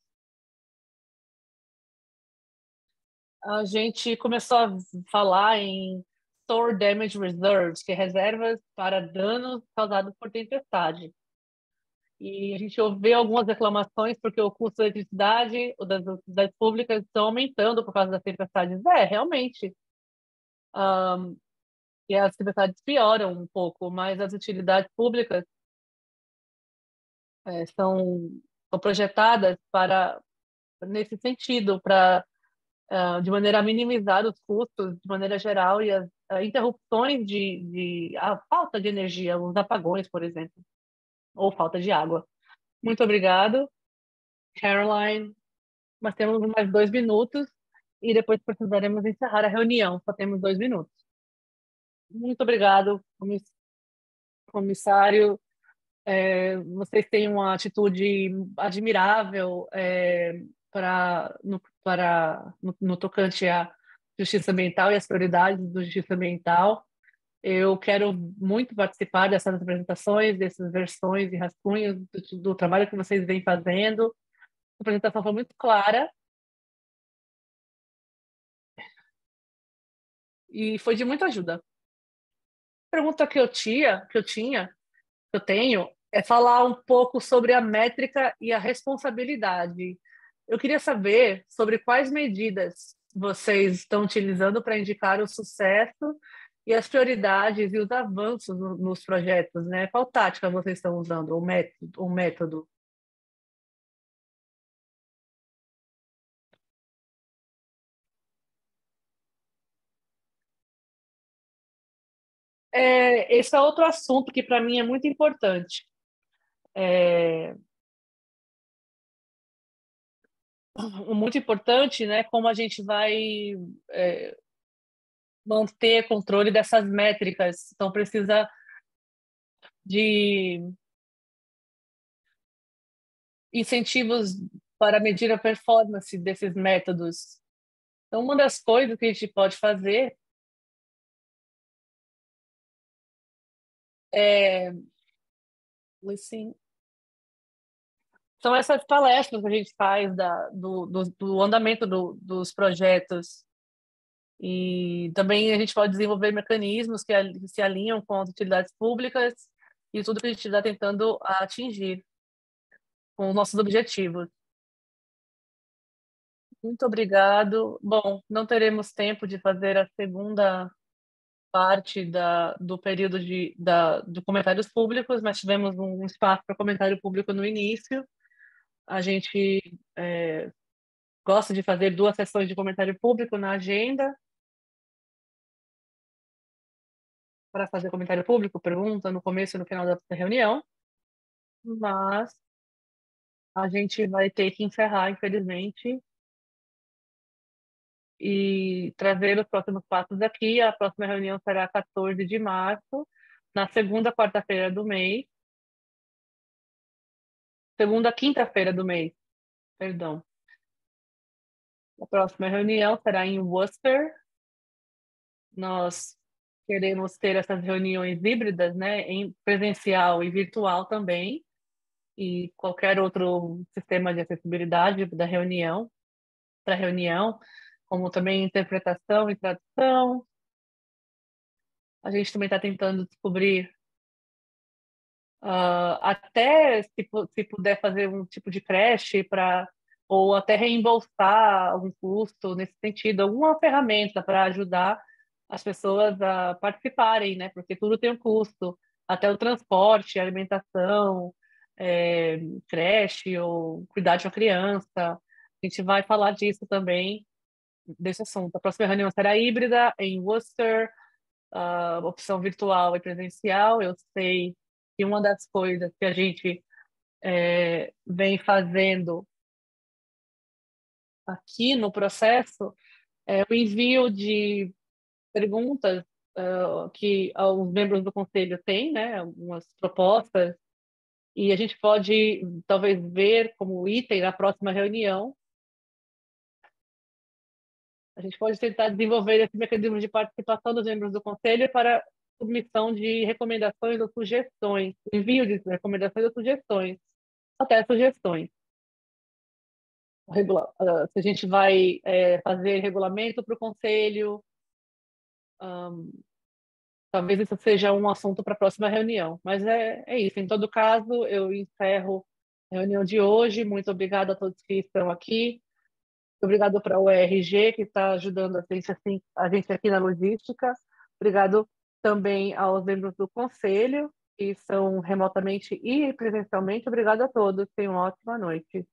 A gente começou a falar em Store Damage Reserves, que é reservas para danos causados por tempestade. E a gente ouviu algumas reclamações porque o custo da eletricidade ou das utilidades públicas estão aumentando por causa das tempestades. Realmente. E as tempestades pioram um pouco, mas as utilidades públicas são projetadas nesse sentido, de maneira a minimizar os custos de maneira geral e as interrupções a falta de energia, os apagões, por exemplo, ou falta de água. Muito obrigado, Caroline. Nós temos mais 2 minutos e depois precisaremos encerrar a reunião. Só temos 2 minutos. Muito obrigado, comissário. Vocês têm uma atitude admirável no tocante à justiça ambiental e às prioridades da justiça ambiental. Eu quero muito participar dessas apresentações, dessas versões e rascunhos do trabalho que vocês vêm fazendo. A apresentação foi muito clara e foi de muita ajuda. A pergunta que eu tenho, é falar um pouco sobre a métrica e a responsabilidade. Eu queria saber sobre quais medidas vocês estão utilizando para indicar o sucesso e as prioridades e os avanços nos projetos, né? Qual tática vocês estão usando, o método? Esse é outro assunto que para mim é muito importante. Muito importante, né? Como a gente vai manter controle dessas métricas. Então, precisa de incentivos para medir a performance desses métodos. Então, uma das coisas que a gente pode fazer são essas palestras que a gente faz do andamento dos projetos. E também a gente pode desenvolver mecanismos que se alinham com as utilidades públicas e tudo que a gente está tentando atingir com os nossos objetivos. Muito obrigado. Bom, não teremos tempo de fazer a segunda parte do período de comentários públicos, mas tivemos um espaço para comentário público no início. A gente gosta de fazer 2 sessões de comentário público na agenda. Para fazer comentário público, pergunta no começo e no final da reunião. Mas a gente vai ter que encerrar, infelizmente, e trazer os próximos passos aqui. A próxima reunião será 14 de março, na segunda quarta-feira do mês. Segunda quinta-feira do mês, perdão. A próxima reunião será em Worcester. Nós queremos ter essas reuniões híbridas, né, em presencial e virtual também, e qualquer outro sistema de acessibilidade da reunião, para reunião, como também interpretação e tradução. A gente também está tentando descobrir até se puder fazer um tipo de creche ou até reembolsar algum custo nesse sentido, alguma ferramenta para ajudar as pessoas a participarem, né? Porque tudo tem um custo, até o transporte, a alimentação, creche ou cuidar de uma criança. A gente vai falar disso também, desse assunto. A próxima reunião será híbrida em Worcester, opção virtual e presencial. Eu sei que uma das coisas que a gente vem fazendo aqui no processo o envio de perguntas que os membros do conselho têm, né, algumas propostas, e a gente pode talvez ver como item na próxima reunião. A gente pode tentar desenvolver esse mecanismo de participação dos membros do conselho para submissão de recomendações ou sugestões, envio de recomendações ou sugestões, até sugestões. Se a gente vai fazer regulamento para o conselho, talvez isso seja um assunto para a próxima reunião. Mas é isso. Em todo caso, eu encerro a reunião de hoje. Muito obrigada a todos que estão aqui. Obrigado para o ERG, que está ajudando a gente aqui na logística. Obrigado também aos membros do conselho, que são remotamente e presencialmente. Obrigado a todos. Tenham uma ótima noite.